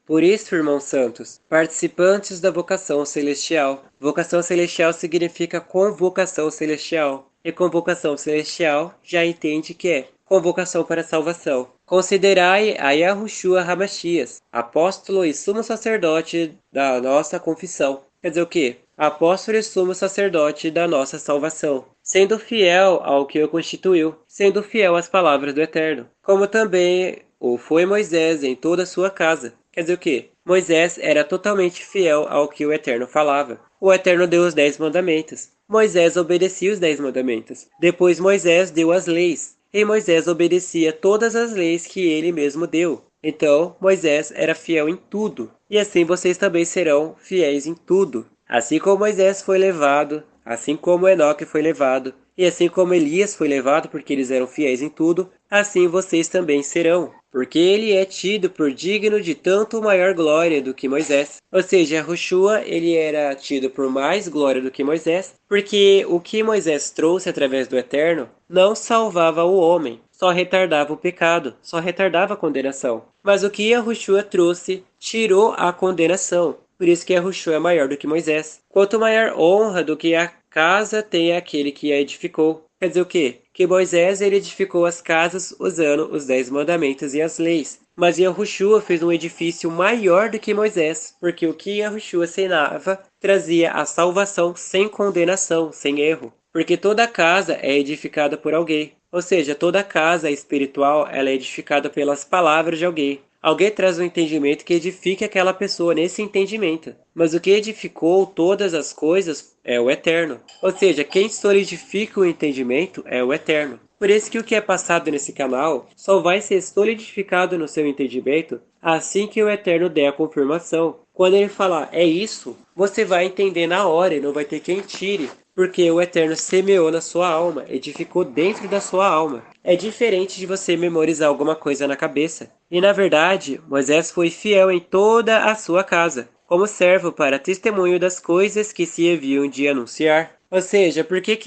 Por isso, irmãos santos, participantes da vocação celestial. Vocação celestial significa convocação celestial. E convocação celestial já entende que é convocação para a salvação. Considerai a Yahushua Hamashias, apóstolo e sumo sacerdote da nossa confissão. Quer dizer o quê? Apóstolo e sumo sacerdote da nossa salvação, sendo fiel ao que o constituiu, sendo fiel às palavras do Eterno, como também o foi Moisés em toda a sua casa. Quer dizer o quê? Moisés era totalmente fiel ao que o Eterno falava. O Eterno deu os 10 mandamentos. Moisés obedecia os 10 mandamentos. Depois Moisés deu as leis. E Moisés obedecia todas as leis que ele mesmo deu. Então, Moisés era fiel em tudo. E assim vocês também serão fiéis em tudo. Assim como Moisés foi levado, assim como Enoque foi levado, e assim como Elias foi levado porque eles eram fiéis em tudo, assim vocês também serão. Porque ele é tido por digno de tanto maior glória do que Moisés. Ou seja, Yahushua, ele era tido por mais glória do que Moisés, porque o que Moisés trouxe através do Eterno não salvava o homem, só retardava o pecado, só retardava a condenação. Mas o que Yahushua trouxe tirou a condenação. Por isso que Yahushua é maior do que Moisés. Quanto maior honra do que a casa tem aquele que a edificou. Quer dizer o quê? Que Moisés ele edificou as casas usando os 10 mandamentos e as leis. Mas Yahushua fez um edifício maior do que Moisés, porque o que Yahushua ensinava trazia a salvação sem condenação, sem erro. Porque toda casa é edificada por alguém. Ou seja, toda casa espiritual ela é edificada pelas palavras de alguém. Alguém traz um entendimento que edifique aquela pessoa nesse entendimento. Mas o que edificou todas as coisas é o Eterno. Ou seja, quem solidifica o entendimento é o Eterno. Por isso que o que é passado nesse canal só vai ser solidificado no seu entendimento assim que o Eterno der a confirmação. Quando ele falar é isso, você vai entender na hora e não vai ter quem tire. Porque o Eterno semeou na sua alma, edificou dentro da sua alma. É diferente de você memorizar alguma coisa na cabeça. E na verdade, Moisés foi fiel em toda a sua casa, como servo para testemunho das coisas que se haviam de anunciar. Ou seja, por que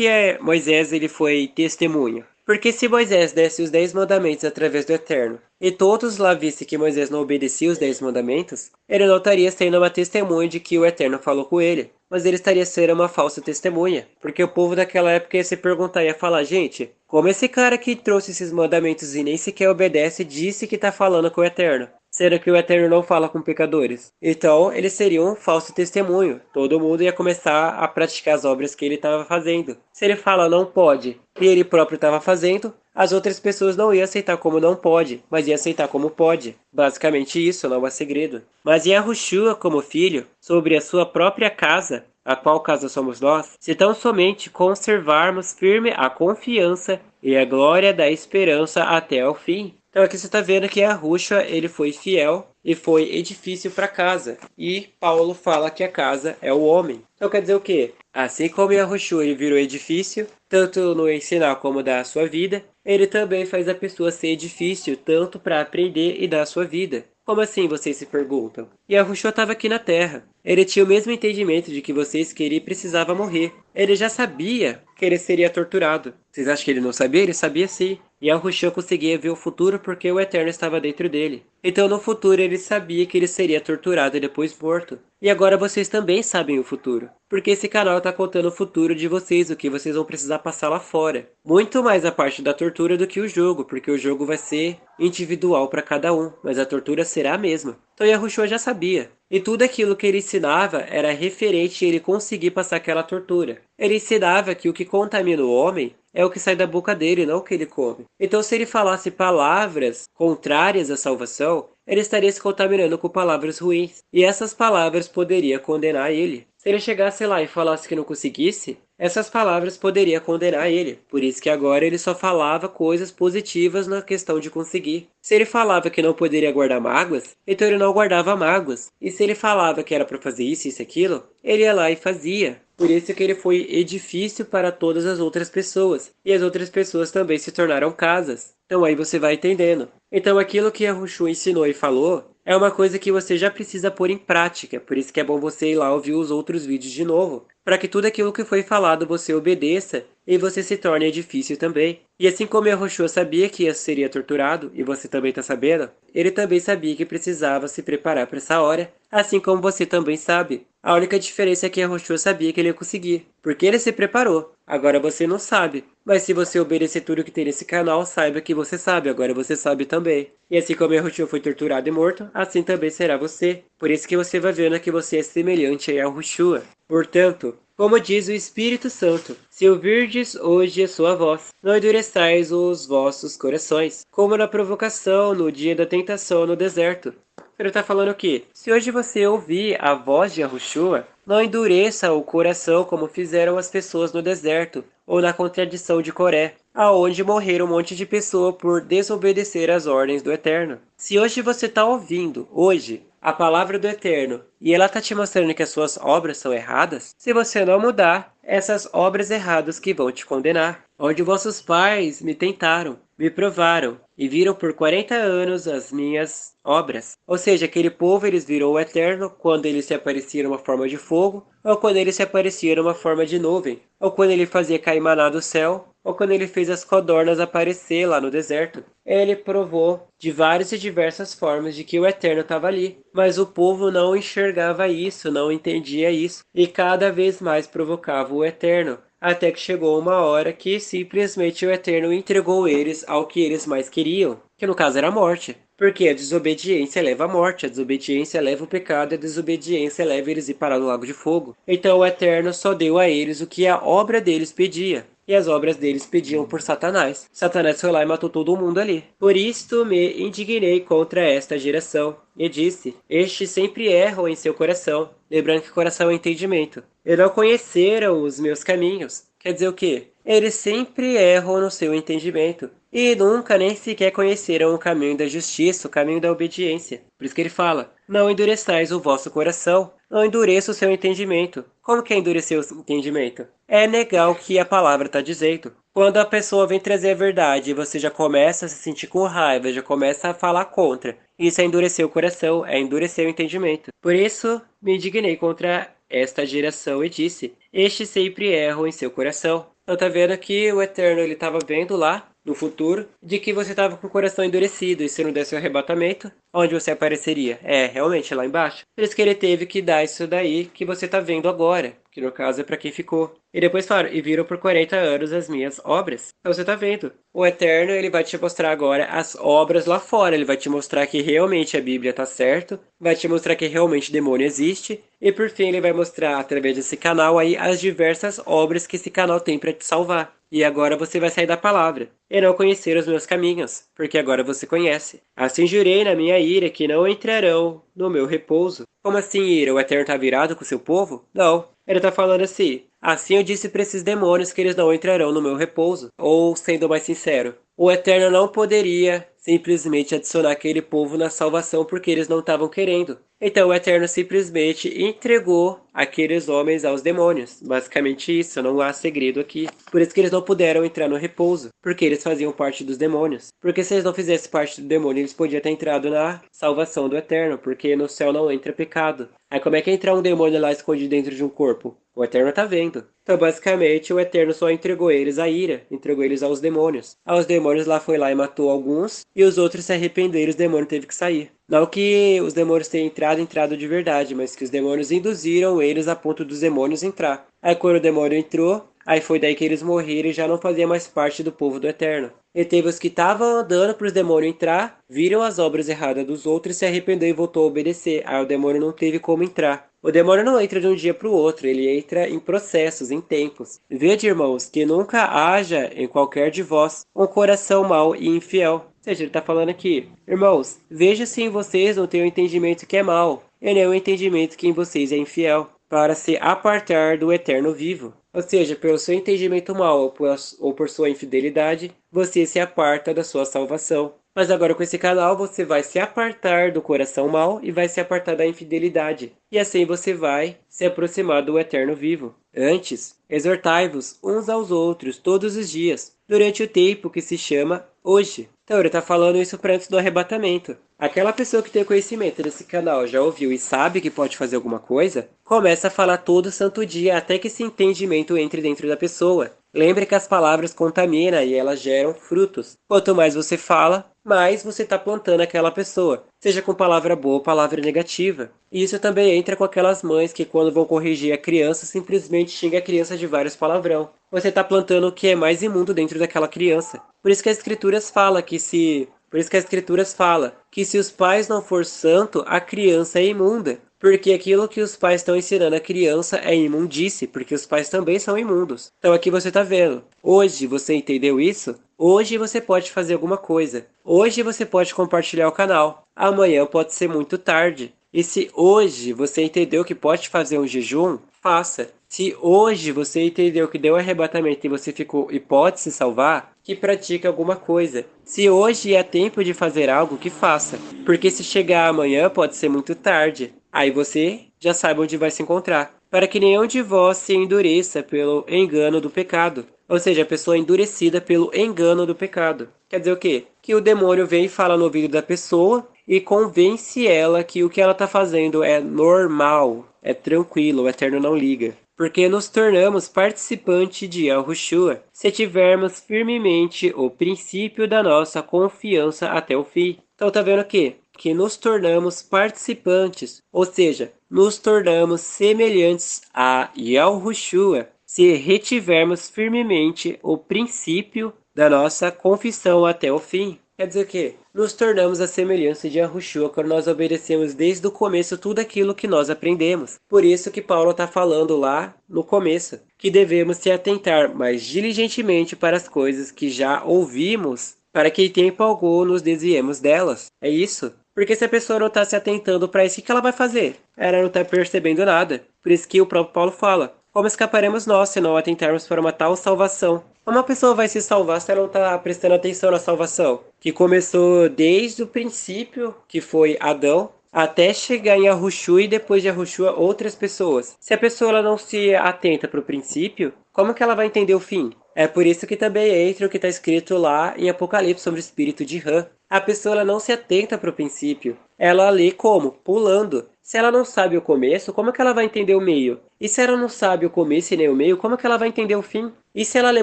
Moisés ele foi testemunha? Porque se Moisés desse os 10 mandamentos através do Eterno, e todos lá vissem que Moisés não obedecia os 10 mandamentos, ele não estaria sendo uma testemunha de que o Eterno falou com ele, mas ele estaria sendo uma falsa testemunha. Porque o povo daquela época ia se perguntar, ia falar, gente, como esse cara que trouxe esses mandamentos e nem sequer obedece disse que está falando com o Eterno? Sendo que o Eterno não fala com pecadores. Então, ele seria um falso testemunho. Todo mundo ia começar a praticar as obras que ele estava fazendo. Se ele fala não pode e ele próprio estava fazendo, as outras pessoas não iam aceitar como não pode, mas iam aceitar como pode. Basicamente isso, não é segredo. Mas Yahushua, como filho, sobre a sua própria casa, a qual casa somos nós, se tão somente conservarmos firme a confiança e a glória da esperança até ao fim. Então aqui você está vendo que Yahushua ele foi fiel e foi edifício para casa. E Paulo fala que a casa é o homem. Então quer dizer o quê? Assim como Yahushua ele virou edifício, tanto no ensinar como dar a sua vida, ele também faz a pessoa ser edifício, tanto para aprender e dar a sua vida. Como assim, vocês se perguntam? Yahushua estava aqui na Terra. Ele tinha o mesmo entendimento de que vocês que ele precisava morrer. Ele já sabia que ele seria torturado. Vocês acham que ele não sabia? Ele sabia sim. Yahushua conseguia ver o futuro porque o Eterno estava dentro dele. Então no futuro ele sabia que ele seria torturado e depois morto. E agora vocês também sabem o futuro. Porque esse canal está contando o futuro de vocês, o que vocês vão precisar passar lá fora. Muito mais a parte da tortura do que o jogo, porque o jogo vai ser individual para cada um, mas a tortura será a mesma. Então Yahushua já sabia. E tudo aquilo que ele ensinava era referente a ele conseguir passar aquela tortura. Ele ensinava que o que contamina o homem é o que sai da boca dele, não o que ele come. Então se ele falasse palavras contrárias à salvação, ele estaria se contaminando com palavras ruins. E essas palavras poderiam condenar ele. Se ele chegasse lá e falasse que não conseguisse, essas palavras poderiam condenar ele. Por isso que agora ele só falava coisas positivas na questão de conseguir. Se ele falava que não poderia guardar mágoas, então ele não guardava mágoas. E se ele falava que era para fazer isso e aquilo, ele ia lá e fazia. Por isso que ele foi edifício para todas as outras pessoas. E as outras pessoas também se tornaram casas. Então aí você vai entendendo. Então aquilo que Yahushua ensinou e falou é uma coisa que você já precisa pôr em prática. Por isso que é bom você ir lá ouvir os outros vídeos de novo. Para que tudo aquilo que foi falado você obedeça e você se torne difícil também. E assim como Yahushua sabia que seria torturado, e você também está sabendo, ele também sabia que precisava se preparar para essa hora, assim como você também sabe. A única diferença é que Yahushua sabia que ele ia conseguir, porque ele se preparou. Agora você não sabe. Mas se você obedecer tudo que tem nesse canal, saiba que você sabe, agora você sabe também. E assim como Yahushua foi torturado e morto, assim também será você. Por isso que você vai vendo que você é semelhante a Yahushua. Portanto, como diz o Espírito Santo, se ouvirdes hoje a sua voz, não endureçais os vossos corações, como na provocação, no dia da tentação no deserto. Ele está falando o quê? Se hoje você ouvir a voz de Yahushua, não endureça o coração como fizeram as pessoas no deserto, ou na contradição de Coré, aonde morreram um monte de pessoas por desobedecer às ordens do Eterno. Se hoje você está ouvindo, hoje, a palavra do Eterno, e ela está te mostrando que as suas obras são erradas, se você não mudar, essas obras erradas que vão te condenar. Onde vossos pais me tentaram, me provaram, e viram por 40 anos as minhas obras. Ou seja, aquele povo eles viram o Eterno quando ele se aparecia numa forma de fogo, ou quando ele se aparecia numa forma de nuvem, ou quando ele fazia cair maná do céu, ou quando ele fez as codornas aparecer lá no deserto. Ele provou de várias e diversas formas de que o Eterno estava ali, mas o povo não enxergava isso, não entendia isso, e cada vez mais provocava o Eterno, até que chegou uma hora que simplesmente o Eterno entregou eles ao que eles mais queriam, que no caso era a morte. Porque a desobediência leva à morte, a desobediência leva o pecado, a desobediência leva eles a ir parar no lago de fogo. Então o Eterno só deu a eles o que a obra deles pedia. E as obras deles pediam por Satanás. Satanás foi lá e matou todo mundo ali. Por isto me indignei contra esta geração, e disse, estes sempre erram em seu coração, lembrando que coração é entendimento. E não conheceram os meus caminhos. Quer dizer o quê? Eles sempre erram no seu entendimento. E nunca nem sequer conheceram o caminho da justiça, o caminho da obediência. Por isso que ele fala, não endureçais o vosso coração, não endureça o seu entendimento. Como que é endurecer o entendimento? É negar o que a palavra está dizendo. Quando a pessoa vem trazer a verdade e você já começa a se sentir com raiva, já começa a falar contra, isso é endurecer o coração, é endurecer o entendimento. Por isso, me indignei contra esta geração e disse, estes sempre erram em seu coração. Então tá vendo que o Eterno ele estava vendo lá no futuro de que você estava com o coração endurecido e se não desse o arrebatamento, onde você apareceria? É, realmente lá embaixo. Por isso que ele teve que dar isso daí que você tá vendo agora, que no caso é para quem ficou. E depois falaram, e viram por 40 anos as minhas obras. Então você tá vendo. O Eterno ele vai te mostrar agora as obras lá fora, ele vai te mostrar que realmente a Bíblia tá certo, vai te mostrar que realmente o demônio existe, e por fim ele vai mostrar através desse canal aí as diversas obras que esse canal tem para te salvar. E agora você vai sair da palavra, e não conhecer os meus caminhos, porque agora você conhece. Assim jurei na minha ira que não entrarão no meu repouso. Como assim, ira? O Eterno tá virado com o seu povo? Não. Ele tá falando assim, assim eu disse para esses demônios que eles não entrarão no meu repouso. Ou, sendo mais sincero, o Eterno não poderia simplesmente adicionar aquele povo na salvação porque eles não estavam querendo. Então o Eterno simplesmente entregou aqueles homens aos demônios. Basicamente isso, não há segredo aqui. Por isso que eles não puderam entrar no repouso, porque eles faziam parte dos demônios. Porque se eles não fizessem parte do demônio, eles podiam ter entrado na salvação do Eterno, porque no céu não entra pecado. Aí como é que entrar um demônio lá escondido dentro de um corpo? O Eterno tá vendo. Então, basicamente, o Eterno só entregou eles à ira, entregou eles aos demônios. Aí os demônios lá foi lá e matou alguns, e os outros se arrependeram, os demônios teve que sair. Não que os demônios tenham entrado de verdade, mas que os demônios induziram eles a ponto dos demônios entrar. Aí quando o demônio entrou, aí foi daí que eles morreram e já não faziam mais parte do povo do Eterno. E teve os que estavam andando para os demônios entrar, viram as obras erradas dos outros, se arrependeu e voltou a obedecer. Aí o demônio não teve como entrar. O demônio não entra de um dia para o outro, ele entra em processos, em tempos. Vede, irmãos, que nunca haja em qualquer de vós um coração mau e infiel. Ou seja, ele está falando aqui, irmãos, veja se em vocês não tem o entendimento que é mau, e nem o entendimento que em vocês é infiel, para se apartar do eterno vivo. Ou seja, pelo seu entendimento mau ou por sua infidelidade, você se aparta da sua salvação. Mas agora com esse canal você vai se apartar do coração mau e vai se apartar da infidelidade. E assim você vai se aproximar do eterno vivo. Antes, exortai-vos uns aos outros todos os dias, durante o tempo que se chama hoje. Então ele está falando isso para antes do arrebatamento. Aquela pessoa que tem conhecimento desse canal já ouviu e sabe que pode fazer alguma coisa, começa a falar todo santo dia até que esse entendimento entre dentro da pessoa. Lembre que as palavras contaminam e elas geram frutos. Quanto mais você fala, mais você está plantando aquela pessoa, seja com palavra boa ou palavra negativa. E isso também entra com aquelas mães que quando vão corrigir a criança, simplesmente xinga a criança de vários palavrão. Você está plantando o que é mais imundo dentro daquela criança. Por isso que as escrituras falam que se por isso que as escrituras falam que se os pais não for santo, a criança é imunda. Porque aquilo que os pais estão ensinando a criança é imundície, porque os pais também são imundos. Então aqui você está vendo. Hoje você entendeu isso? Hoje você pode fazer alguma coisa. Hoje você pode compartilhar o canal. Amanhã pode ser muito tarde. E se hoje você entendeu que pode fazer um jejum, faça. Se hoje você entendeu que deu arrebatamento e você ficou e pode se salvar, que pratique alguma coisa. Se hoje é tempo de fazer algo, que faça. Porque se chegar amanhã pode ser muito tarde. Aí você já sabe onde vai se encontrar. Para que nenhum de vós se endureça pelo engano do pecado. Ou seja, a pessoa é endurecida pelo engano do pecado. Quer dizer o quê? Que o demônio vem e fala no ouvido da pessoa e convence ela que o que ela está fazendo é normal, é tranquilo, o Eterno não liga. Porque nos tornamos participantes de Yahushua, se tivermos firmemente o princípio da nossa confiança até o fim. Então tá vendo o quê? Que nos tornamos participantes, ou seja, nos tornamos semelhantes a Yahushua, se retivermos firmemente o princípio da nossa confissão até o fim. Quer dizer que nos tornamos a semelhança de Yahushua quando nós obedecemos desde o começo tudo aquilo que nós aprendemos. Por isso que Paulo está falando lá no começo, que devemos se atentar mais diligentemente para as coisas que já ouvimos, para que em tempo algum nos desviemos delas. É isso? Porque se a pessoa não está se atentando para isso, o que ela vai fazer? Ela não está percebendo nada. Por isso que o próprio Paulo fala, como escaparemos nós se não atentarmos para uma tal salvação? Como a pessoa vai se salvar se ela não está prestando atenção na salvação? Que começou desde o princípio, que foi Adão, até chegar em Yahushua e depois de Yahushua outras pessoas. Se a pessoa ela não se atenta para o princípio, como que ela vai entender o fim? É por isso que também entra o que está escrito lá em Apocalipse sobre o espírito de Ram. A pessoa ela não se atenta para o princípio. Ela lê como? Pulando. Se ela não sabe o começo, como é que ela vai entender o meio? E se ela não sabe o começo e nem o meio, como é que ela vai entender o fim? E se ela lê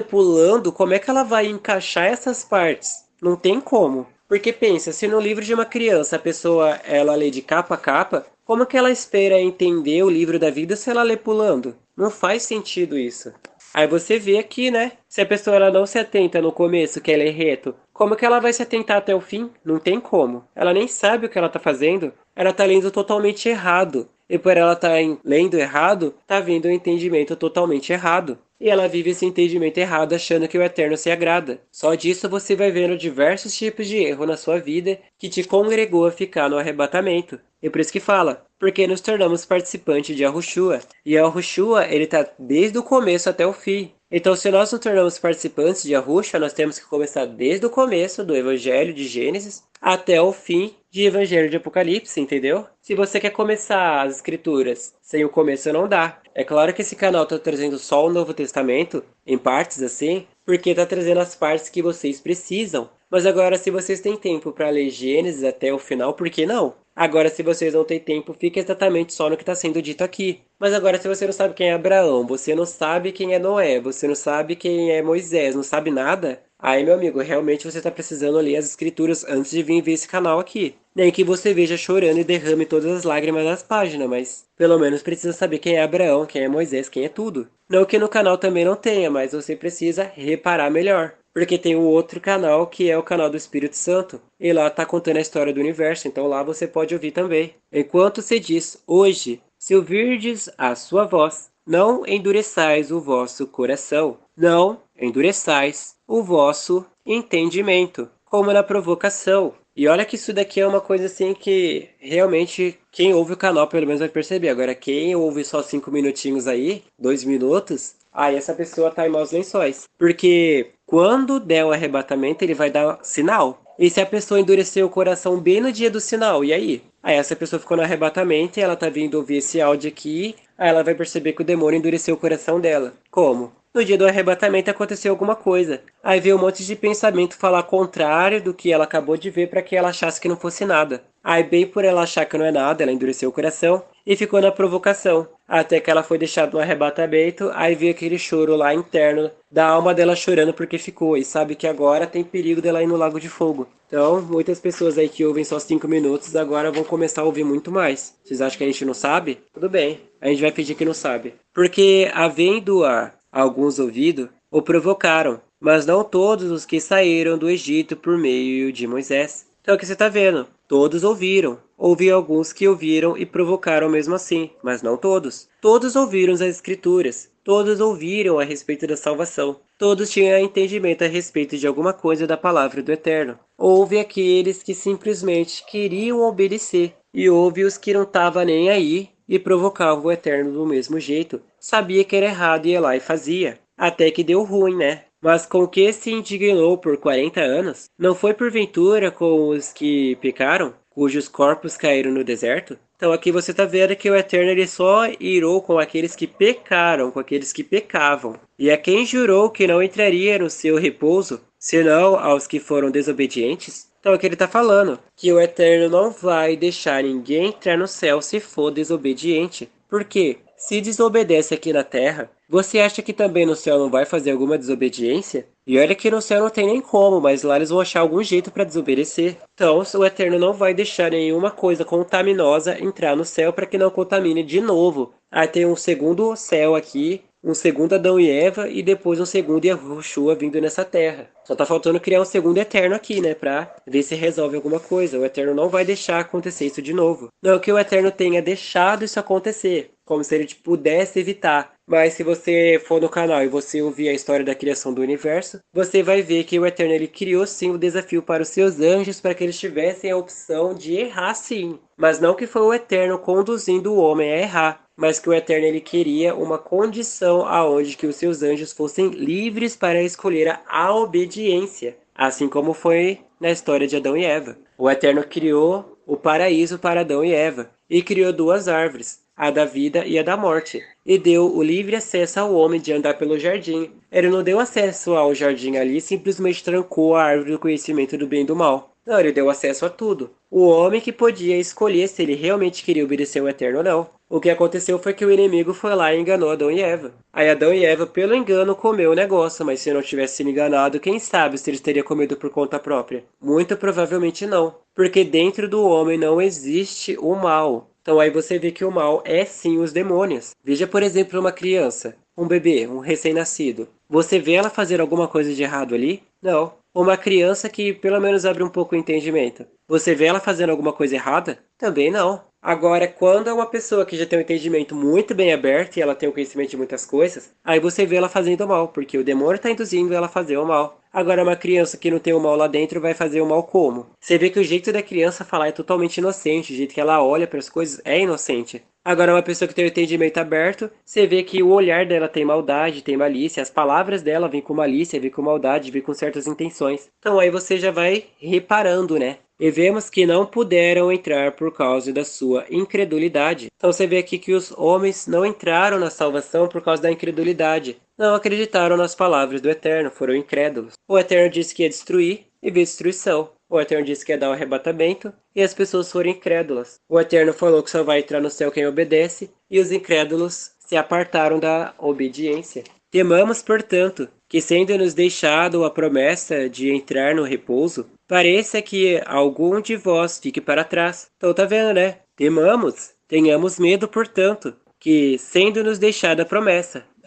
pulando, como é que ela vai encaixar essas partes? Não tem como. Porque pensa, se no livro de uma criança a pessoa ela lê de capa a capa, como que ela espera entender o livro da vida se ela lê pulando? Não faz sentido isso. Aí você vê aqui, né? Se a pessoa ela não se atenta no começo, que ela é reto, como que ela vai se atentar até o fim? Não tem como. Ela nem sabe o que ela tá fazendo. Ela tá lendo totalmente errado. E por ela estar lendo errado, tá vindo um entendimento totalmente errado. E ela vive esse entendimento errado achando que o Eterno se agrada. Só disso você vai vendo diversos tipos de erro na sua vida que te congregou a ficar no arrebatamento. E por isso que fala, porque nos tornamos participantes de Yahushua. E Yahushua, ele tá desde o começo até o fim. Então, se nós nos tornamos participantes de Yahushua, nós temos que começar desde o começo do Evangelho de Gênesis até o fim de Evangelho de Apocalipse, entendeu? Se você quer começar as escrituras sem o começo, não dá. É claro que esse canal tá trazendo só o Novo Testamento, em partes assim, porque tá trazendo as partes que vocês precisam. Mas agora, se vocês têm tempo para ler Gênesis até o final, por que não? Agora, se vocês não têm tempo, fica exatamente só no que está sendo dito aqui. Mas agora, se você não sabe quem é Abraão, você não sabe quem é Noé, você não sabe quem é Moisés, não sabe nada, aí, meu amigo, realmente você está precisando ler as escrituras antes de vir ver esse canal aqui. Nem que você veja chorando e derrame todas as lágrimas das páginas, mas pelo menos precisa saber quem é Abraão, quem é Moisés, quem é tudo. Não que no canal também não tenha, mas você precisa reparar melhor. Porque tem o outro canal que é o canal do Espírito Santo. E lá tá contando a história do universo, então lá você pode ouvir também. Enquanto se diz, hoje, se ouvirdes a sua voz, não endureçais o vosso coração, não endureçais o vosso entendimento, como na provocação. E olha que isso daqui é uma coisa assim que realmente quem ouve o canal pelo menos vai perceber. Agora quem ouve só 5 minutinhos aí, 2 minutos, aí essa pessoa tá em maus lençóis. Porque quando der o arrebatamento ele vai dar sinal. E se a pessoa endureceu o coração bem no dia do sinal, e aí? Aí essa pessoa ficou no arrebatamento e ela tá vindo ouvir esse áudio aqui, aí ela vai perceber que o demônio endureceu o coração dela. Como? No dia do arrebatamento aconteceu alguma coisa. Aí veio um monte de pensamento falar contrário do que ela acabou de ver para que ela achasse que não fosse nada. Aí bem por ela achar que não é nada, ela endureceu o coração e ficou na provocação. até que ela foi deixada no arrebatamento, aí veio aquele choro lá interno da alma dela chorando porque ficou, e sabe que agora tem perigo dela ir no Lago de Fogo. Então, muitas pessoas aí que ouvem só 5 minutos agora vão começar a ouvir muito mais. Vocês acham que a gente não sabe? Tudo bem, a gente vai fingir que não sabe. Porque, havendo a alguns ouvido, o provocaram, mas não todos os que saíram do Egito por meio de Moisés. Então, o que você está vendo? Todos ouviram. Houve alguns que ouviram e provocaram mesmo assim, mas não todos. Todos ouviram as Escrituras. Todos ouviram a respeito da salvação. Todos tinham entendimento a respeito de alguma coisa da palavra do Eterno. Houve aqueles que simplesmente queriam obedecer, e houve os que não estavam nem aí e provocavam o Eterno do mesmo jeito. Sabia que era errado e ia lá e fazia. Até que deu ruim, né? Mas com que se indignou por 40 anos? Não foi porventura com os que pecaram, cujos corpos caíram no deserto? Então aqui você está vendo que o Eterno ele só irou com aqueles que pecaram, com aqueles que pecavam. E a quem jurou que não entraria no seu repouso, senão aos que foram desobedientes? Então aqui ele está falando que o Eterno não vai deixar ninguém entrar no céu se for desobediente. Por quê? Se desobedece aqui na terra, você acha que também no céu não vai fazer alguma desobediência? E olha que no céu não tem nem como, mas lá eles vão achar algum jeito para desobedecer. Então, o Eterno não vai deixar nenhuma coisa contaminosa entrar no céu para que não contamine de novo. Aí tem um segundo céu aqui, um segundo Adão e Eva e depois um segundo Yahushua vindo nessa terra. Só tá faltando criar um segundo Eterno aqui, né, pra ver se resolve alguma coisa. O Eterno não vai deixar acontecer isso de novo. Não que o Eterno tenha deixado isso acontecer, como se ele pudesse evitar. Mas se você for no canal e você ouvir a história da criação do universo, você vai ver que o Eterno ele criou sim o desafio para os seus anjos para que eles tivessem a opção de errar sim. Mas não que foi o Eterno conduzindo o homem a errar, mas que o Eterno ele queria uma condição aonde que os seus anjos fossem livres para escolher a obediência, assim como foi na história de Adão e Eva. O Eterno criou o paraíso para Adão e Eva e criou duas árvores, a da vida e a da morte, e deu o livre acesso ao homem de andar pelo jardim. Ele não deu acesso ao jardim ali, simplesmente trancou a árvore do conhecimento do bem e do mal. Não, ele deu acesso a tudo. O homem que podia escolher se ele realmente queria obedecer o Eterno ou não. O que aconteceu foi que o inimigo foi lá e enganou Adão e Eva. Aí Adão e Eva, pelo engano, comeu o negócio, mas se não tivesse sido enganado, quem sabe se eles teriam comido por conta própria? Muito provavelmente não, porque dentro do homem não existe o mal. Então aí você vê que o mal é sim os demônios. Veja, por exemplo, uma criança, um bebê, um recém-nascido. Você vê ela fazer alguma coisa de errado ali? Não. Uma criança que pelo menos abre um pouco o entendimento. Você vê ela fazendo alguma coisa errada? Também não. Agora, quando é uma pessoa que já tem um entendimento muito bem aberto e ela tem o conhecimento de muitas coisas, aí você vê ela fazendo mal, porque o demônio está induzindo ela a fazer o mal. Agora, uma criança que não tem o mal lá dentro vai fazer o mal como? Você vê que o jeito da criança falar é totalmente inocente, o jeito que ela olha para as coisas é inocente. Agora, uma pessoa que tem o entendimento aberto, você vê que o olhar dela tem maldade, tem malícia, as palavras dela vêm com malícia, vêm com maldade, vêm com certas intenções. Então aí você já vai reparando, né? E vemos que não puderam entrar por causa da sua incredulidade. Então você vê aqui que os homens não entraram na salvação por causa da incredulidade. Não acreditaram nas palavras do Eterno, foram incrédulos. O Eterno disse que ia destruir e veio destruição. O Eterno disse que ia dar o arrebatamento e as pessoas foram incrédulas. O Eterno falou que só vai entrar no céu quem obedece e os incrédulos se apartaram da obediência. Temamos, portanto, que sendo-nos deixado a promessa de entrar no repouso, pareça que algum de vós fique para trás. Então tá vendo, né? Temamos, tenhamos medo, portanto, que sendo-nos deixada a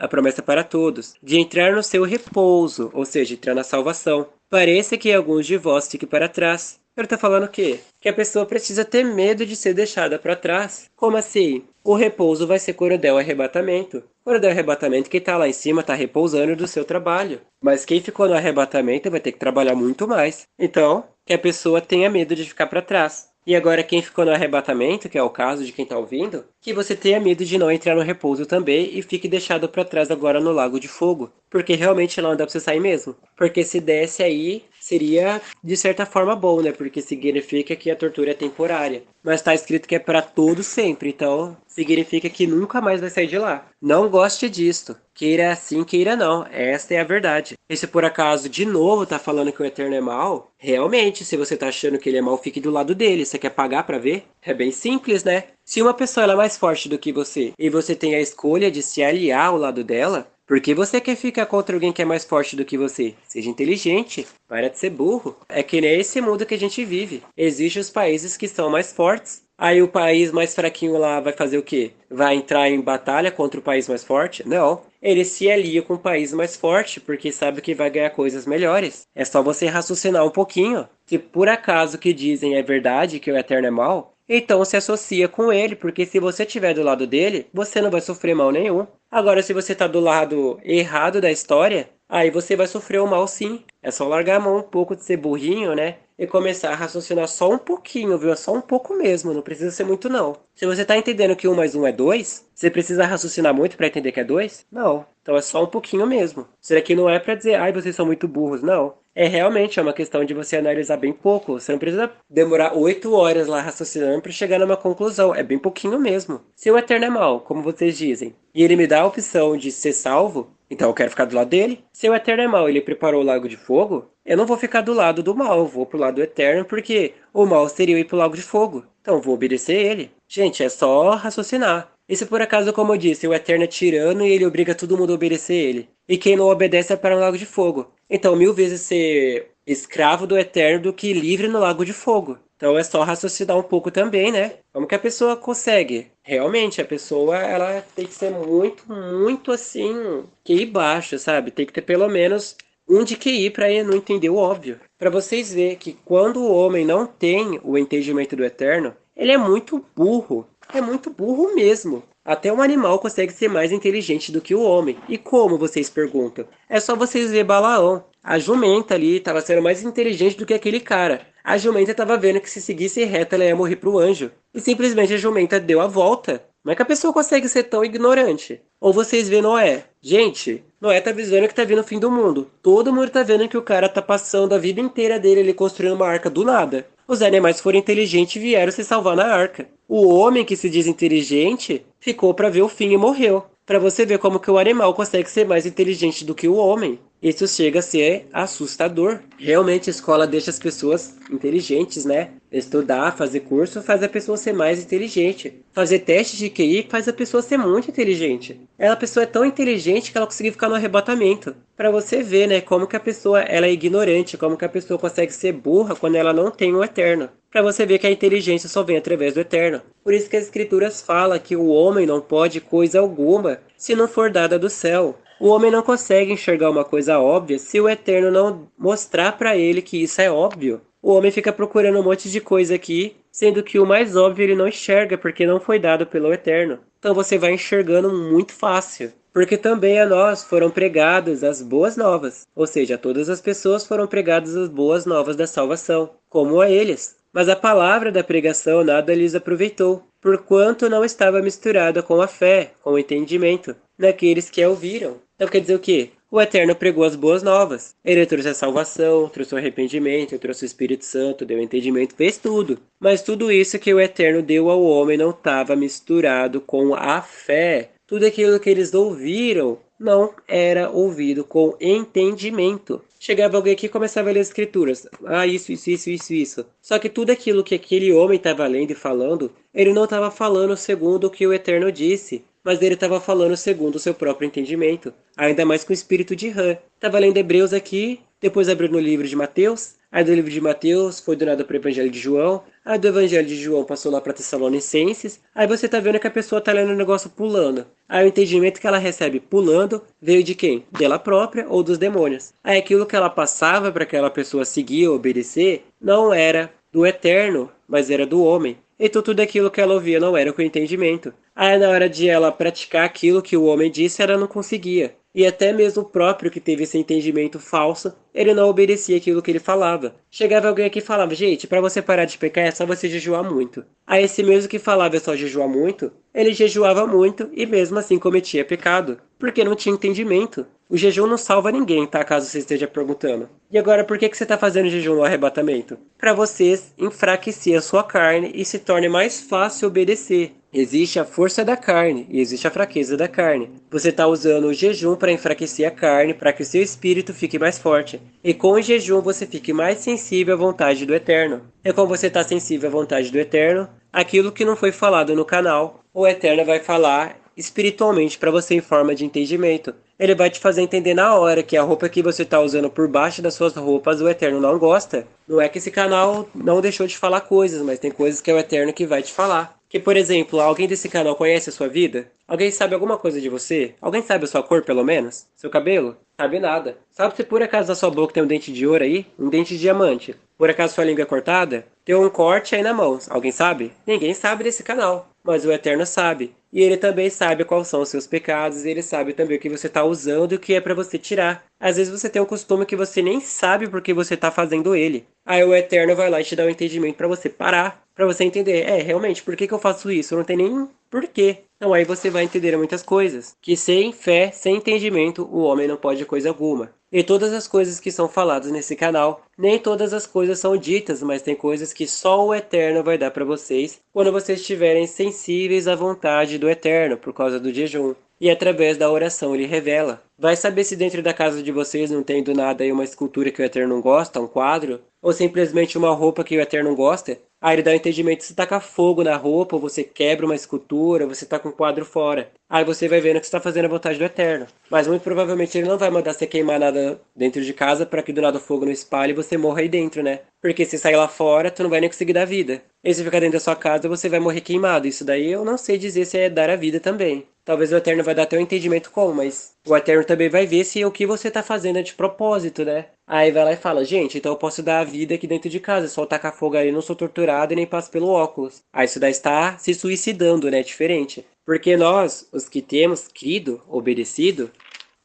promessa para todos, de entrar no seu repouso, ou seja, entrar na salvação, pareça que alguns de vós fique para trás. Ele tá falando o quê? Que a pessoa precisa ter medo de ser deixada para trás. Como assim? O repouso vai ser quando der o arrebatamento. Quando der o arrebatamento, quem tá lá em cima tá repousando do seu trabalho. Mas quem ficou no arrebatamento vai ter que trabalhar muito mais. Então, que a pessoa tenha medo de ficar para trás. E agora quem ficou no arrebatamento, que é o caso de quem está ouvindo, que você tenha medo de não entrar no repouso também e fique deixado para trás agora no lago de fogo. Porque realmente lá não dá para você sair mesmo. Porque se desce aí, seria de certa forma bom, né? Porque significa que a tortura é temporária. Mas tá escrito que é para todo sempre, então significa que nunca mais vai sair de lá. Não goste disto. Queira assim, queira não. Esta é a verdade. E se por acaso de novo tá falando que o Eterno é mal, realmente, se você tá achando que ele é mal, fique do lado dele. Você quer pagar pra ver? É bem simples, né? Se uma pessoa ela é mais forte do que você e você tem a escolha de se aliar ao lado dela, por que você quer ficar contra alguém que é mais forte do que você? Seja inteligente, para de ser burro. É que nem esse mundo que a gente vive. Existem os países que são mais fortes. Aí o país mais fraquinho lá vai fazer o quê? Vai entrar em batalha contra o país mais forte? Não. Ele se alia com o país mais forte porque sabe que vai ganhar coisas melhores. É só você raciocinar um pouquinho. Se por acaso o que dizem é verdade, que o Eterno é mal, então se associa com ele, porque se você estiver do lado dele, você não vai sofrer mal nenhum. Agora, se você tá do lado errado da história, aí você vai sofrer o mal sim. É só largar a mão um pouco de ser burrinho, né? E começar a raciocinar só um pouquinho, viu? É só um pouco mesmo, não precisa ser muito não. Se você tá entendendo que 1 mais 1 é 2, você precisa raciocinar muito para entender que é 2? Não. Então é só um pouquinho mesmo. Isso daqui não é para dizer, ai, vocês são muito burros, não. É realmente uma questão de você analisar bem pouco. Você não precisa demorar 8 horas lá raciocinando para chegar numa conclusão. É bem pouquinho mesmo. Se o Eterno é mal, como vocês dizem, e ele me dá a opção de ser salvo, então eu quero ficar do lado dele. Se o Eterno é mal, ele preparou o Lago de Fogo, eu não vou ficar do lado do mal, eu vou pro lado do Eterno, porque o mal seria eu ir pro Lago de Fogo. Então eu vou obedecer ele. Gente, é só raciocinar. E se por acaso, como eu disse, o Eterno é tirano e ele obriga todo mundo a obedecer ele? E quem não obedece é para um Lago de Fogo. Então, 1000 vezes ser escravo do Eterno do que livre no Lago de Fogo. Então é só raciocinar um pouco também, né? Como que a pessoa consegue? Realmente, a pessoa ela tem que ser muito, muito assim, QI baixo, sabe? Tem que ter pelo menos um de QI para não entender o óbvio. Para vocês verem que quando o homem não tem o entendimento do Eterno, ele é muito burro. É muito burro mesmo. Até um animal consegue ser mais inteligente do que o homem. E como, vocês perguntam? É só vocês ver Balaão. A jumenta ali estava sendo mais inteligente do que aquele cara. A jumenta estava vendo que se seguisse reto ela ia morrer pro anjo. E simplesmente a jumenta deu a volta. Como é que a pessoa consegue ser tão ignorante? Ou vocês vê Noé? Gente, Noé tá avisando que tá vindo o fim do mundo. Todo mundo tá vendo que o cara tá passando a vida inteira dele ali construindo uma arca do nada. Os animais foram inteligentes e vieram se salvar na arca. O homem que se diz inteligente ficou para ver o fim e morreu. Para você ver como que o animal consegue ser mais inteligente do que o homem. Isso chega a ser assustador. Realmente a escola deixa as pessoas inteligentes, né? Estudar, fazer curso faz a pessoa ser mais inteligente. Fazer teste de QI faz a pessoa ser muito inteligente. A pessoa é tão inteligente que ela conseguiu ficar no arrebatamento. Para você ver, né, como que a pessoa ela é ignorante, como que a pessoa consegue ser burra quando ela não tem o eterno. Para você ver que a inteligência só vem através do eterno. Por isso que as escrituras falam que o homem não pode coisa alguma se não for dada do céu. O homem não consegue enxergar uma coisa óbvia se o Eterno não mostrar para ele que isso é óbvio. O homem fica procurando um monte de coisa aqui, sendo que o mais óbvio ele não enxerga porque não foi dado pelo Eterno. Então você vai enxergando muito fácil. Porque também a nós foram pregadas as boas novas, ou seja, a todas as pessoas foram pregadas as boas novas da salvação, como a eles. Mas a palavra da pregação nada lhes aproveitou, porquanto não estava misturada com a fé, com o entendimento, naqueles que a ouviram. Então quer dizer o quê? O Eterno pregou as boas novas. Ele trouxe a salvação, trouxe o arrependimento, trouxe o Espírito Santo, deu entendimento, fez tudo. Mas tudo isso que o Eterno deu ao homem não estava misturado com a fé. Tudo aquilo que eles ouviram não era ouvido com entendimento. Chegava alguém aqui e começava a ler as escrituras. Ah, isso. Só que tudo aquilo que aquele homem estava lendo e falando, ele não estava falando segundo o que o Eterno disse, mas ele estava falando segundo o seu próprio entendimento. Ainda mais com o espírito de Rã. Estava lendo Hebreus aqui, depois abriu no livro de Mateus, aí do livro de Mateus foi do nada para o Evangelho de João, aí do Evangelho de João passou lá para Tessalonicenses, aí você tá vendo que a pessoa tá lendo o negócio pulando. Aí o entendimento que ela recebe pulando veio de quem? Dela própria ou dos demônios. Aí aquilo que ela passava para aquela pessoa seguir ou obedecer não era do eterno, mas era do homem. Então tudo aquilo que ela ouvia não era com entendimento. Aí na hora de ela praticar aquilo que o homem disse, ela não conseguia. E até mesmo o próprio que teve esse entendimento falso, ele não obedecia aquilo que ele falava. Chegava alguém aqui e falava, gente, para você parar de pecar é só você jejuar muito. Aí esse mesmo que falava é só jejuar muito, ele jejuava muito e mesmo assim cometia pecado, porque não tinha entendimento. O jejum não salva ninguém, tá? Caso você esteja perguntando. E agora, por que você está fazendo jejum no arrebatamento? Para você enfraquecer a sua carne e se torne mais fácil obedecer. Existe a força da carne e existe a fraqueza da carne. Você está usando o jejum para enfraquecer a carne, para que o seu espírito fique mais forte. E com o jejum você fique mais sensível à vontade do Eterno. E como você está sensível à vontade do Eterno, aquilo que não foi falado no canal, o Eterno vai falar espiritualmente para você em forma de entendimento. Ele vai te fazer entender na hora que a roupa que você está usando por baixo das suas roupas o Eterno não gosta. Não é que esse canal não deixou de falar coisas, mas tem coisas que é o Eterno que vai te falar. Que, por exemplo, alguém desse canal conhece a sua vida? Alguém sabe alguma coisa de você? Alguém sabe a sua cor, pelo menos? Seu cabelo? Sabe nada. Sabe se por acaso na sua boca tem um dente de ouro aí? Um dente de diamante? Por acaso sua língua é cortada? Tem um corte aí na mão. Alguém sabe? Ninguém sabe desse canal. Mas o Eterno sabe. E ele também sabe quais são os seus pecados, e ele sabe também o que você está usando e o que é para você tirar. Às vezes você tem um costume que você nem sabe por que você está fazendo ele. Aí o Eterno vai lá e te dá um entendimento para você parar, para você entender, realmente, por que eu faço isso? Eu não tenho nem porquê. Então aí você vai entender muitas coisas. Que sem fé, sem entendimento, o homem não pode coisa alguma. E todas as coisas que são faladas nesse canal, nem todas as coisas são ditas, mas tem coisas que só o Eterno vai dar para vocês quando vocês estiverem sensíveis à vontade do Eterno por causa do jejum. E através da oração ele revela. Vai saber se dentro da casa de vocês não tem do nada aí uma escultura que o Eterno não gosta, um quadro, ou simplesmente uma roupa que o Eterno não gosta. Aí ele dá o entendimento, se taca fogo na roupa, ou você quebra uma escultura, ou você tá com um quadro fora. Aí você vai vendo que você está fazendo a vontade do Eterno. Mas muito provavelmente ele não vai mandar você queimar nada dentro de casa para que do nada o fogo não espalhe e você morra aí dentro, né? Porque se sair lá fora, tu não vai nem conseguir dar vida. E se ficar dentro da sua casa, você vai morrer queimado. Isso daí eu não sei dizer se é dar a vida também. Talvez o Eterno vai dar até um entendimento como, mas o Eterno também vai ver se o que você tá fazendo é de propósito, né? Aí vai lá e fala, gente, então eu posso dar a vida aqui dentro de casa, só tacar fogo aí, não sou torturado e nem passo pelo óculos. Aí isso daí está se suicidando, né? Diferente. Porque nós, os que temos crido, obedecido,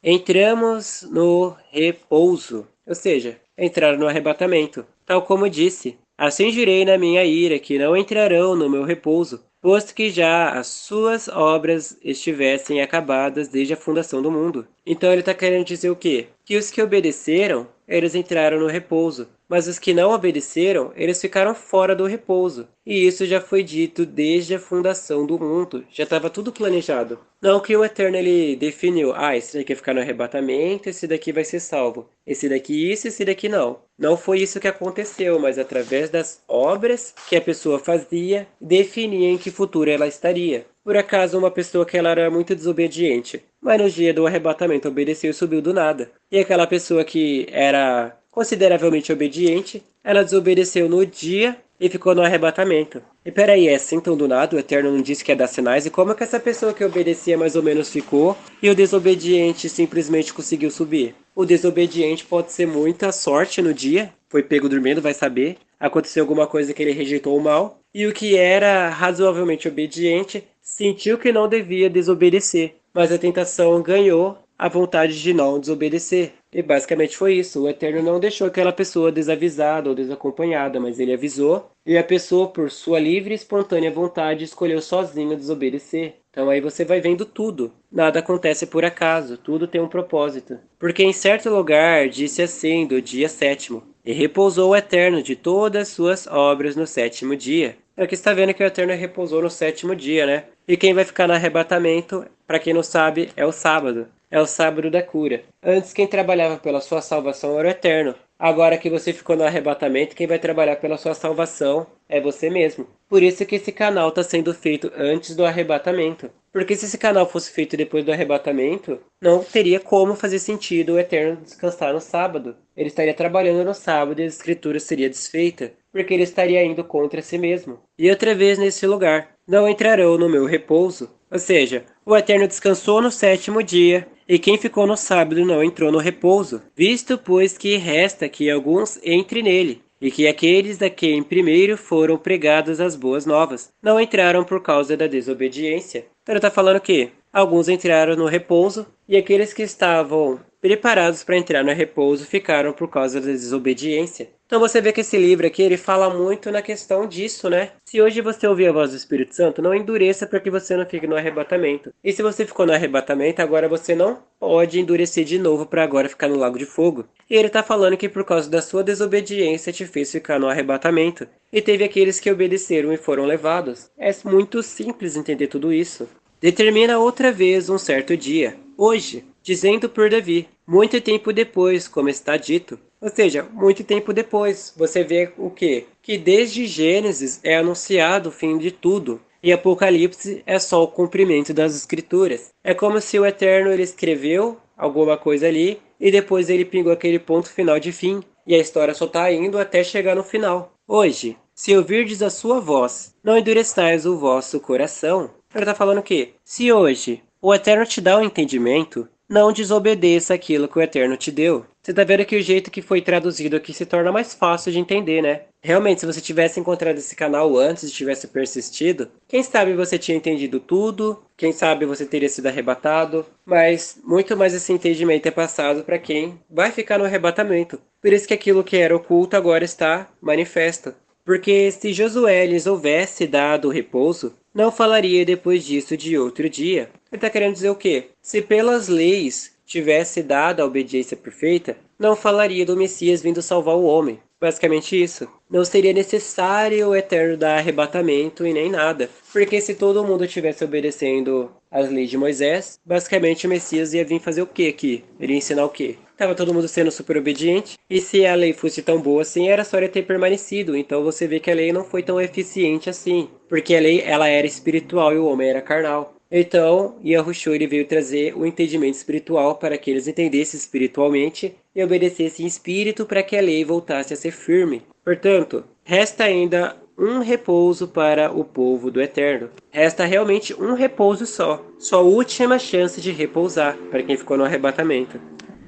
entramos no repouso. Ou seja, entrar no arrebatamento. Tal como disse, assim jurei na minha ira que não entrarão no meu repouso, posto que já as suas obras estivessem acabadas desde a fundação do mundo. Então ele está querendo dizer o quê? Que os que obedeceram, eles entraram no repouso, mas os que não obedeceram, eles ficaram fora do repouso. E isso já foi dito desde a fundação do mundo, já estava tudo planejado. Não que o Eterno ele definiu, esse daqui vai ficar no arrebatamento, esse daqui vai ser salvo. Esse daqui isso, esse daqui não. Não foi isso que aconteceu, mas através das obras que a pessoa fazia, definia em que futuro ela estaria. Por acaso, uma pessoa que ela era muito desobediente, mas no dia do arrebatamento obedeceu e subiu do nada. E aquela pessoa que era consideravelmente obediente, ela desobedeceu no dia e ficou no arrebatamento. E peraí, é assim tão do nada? O Eterno não disse que ia dar sinais? E como é que essa pessoa que obedecia mais ou menos ficou e o desobediente simplesmente conseguiu subir? O desobediente pode ser muita sorte no dia, foi pego dormindo, vai saber. Aconteceu alguma coisa que ele rejeitou o mal. E o que era razoavelmente obediente sentiu que não devia desobedecer, mas a tentação ganhou a vontade de não desobedecer. E basicamente foi isso. O Eterno não deixou aquela pessoa desavisada ou desacompanhada, mas ele avisou. E a pessoa, por sua livre e espontânea vontade, escolheu sozinha desobedecer. Então aí você vai vendo tudo. Nada acontece por acaso, tudo tem um propósito. Porque em certo lugar disse assim do dia sétimo: e repousou o Eterno de todas as suas obras no sétimo dia. Aqui está vendo que o Eterno repousou no sétimo dia, né? E quem vai ficar no arrebatamento, para quem não sabe, é o sábado. É o sábado da cura. Antes quem trabalhava pela sua salvação era o Eterno. Agora que você ficou no arrebatamento, quem vai trabalhar pela sua salvação é você mesmo. Por isso que esse canal está sendo feito antes do arrebatamento. Porque se esse canal fosse feito depois do arrebatamento, não teria como fazer sentido o Eterno descansar no sábado. Ele estaria trabalhando no sábado e a escritura seria desfeita, porque ele estaria indo contra si mesmo. E outra vez nesse lugar, não entrarão no meu repouso. Ou seja, o Eterno descansou no sétimo dia, e quem ficou no sábado não entrou no repouso, visto pois que resta que alguns entrem nele, e que aqueles a quem primeiro foram pregadas as boas novas não entraram por causa da desobediência. Então ele está falando que alguns entraram no repouso, e aqueles que estavam preparados para entrar no repouso ficaram por causa da desobediência. Então você vê que esse livro aqui, ele fala muito na questão disso, né? Se hoje você ouvir a voz do Espírito Santo, não endureça para que você não fique no arrebatamento. E se você ficou no arrebatamento, agora você não pode endurecer de novo para agora ficar no lago de fogo. E ele está falando que por causa da sua desobediência te fez ficar no arrebatamento. E teve aqueles que obedeceram e foram levados. É muito simples entender tudo isso. Determina outra vez um certo dia, hoje, dizendo por Davi, muito tempo depois, como está dito. Ou seja, muito tempo depois, você vê o quê? Que desde Gênesis é anunciado o fim de tudo, e Apocalipse é só o cumprimento das Escrituras. É como se o Eterno ele escreveu alguma coisa ali, e depois ele pingou aquele ponto final de fim, e a história só está indo até chegar no final. Hoje, se ouvirdes a sua voz, não endureçais o vosso coração. Ele está falando que, se hoje o Eterno te dá o entendimento, não desobedeça aquilo que o Eterno te deu. Você tá vendo que o jeito que foi traduzido aqui se torna mais fácil de entender, né? Realmente, se você tivesse encontrado esse canal antes e tivesse persistido, quem sabe você tinha entendido tudo, quem sabe você teria sido arrebatado, mas muito mais esse entendimento é passado para quem vai ficar no arrebatamento. Por isso que aquilo que era oculto agora está manifesto. Porque se Josué lhes houvesse dado repouso, não falaria depois disso de outro dia. Ele está querendo dizer o quê? Se pelas leis tivesse dado a obediência perfeita, não falaria do Messias vindo salvar o homem. Basicamente isso. Não seria necessário o Eterno dar arrebatamento e nem nada. Porque se todo mundo estivesse obedecendo às leis de Moisés, basicamente o Messias ia vir fazer o quê aqui? Ele ia ensinar o quê? Tava todo mundo sendo super obediente, e se a lei fosse tão boa assim, era só ele ter permanecido. Então você vê que a lei não foi tão eficiente assim, porque a lei ela era espiritual e o homem era carnal. Então, Yahushua ele veio trazer o entendimento espiritual para que eles entendessem espiritualmente e obedecessem em espírito para que a lei voltasse a ser firme. Portanto, resta ainda um repouso para o povo do Eterno. Resta realmente um repouso só. Sua última chance de repousar para quem ficou no arrebatamento.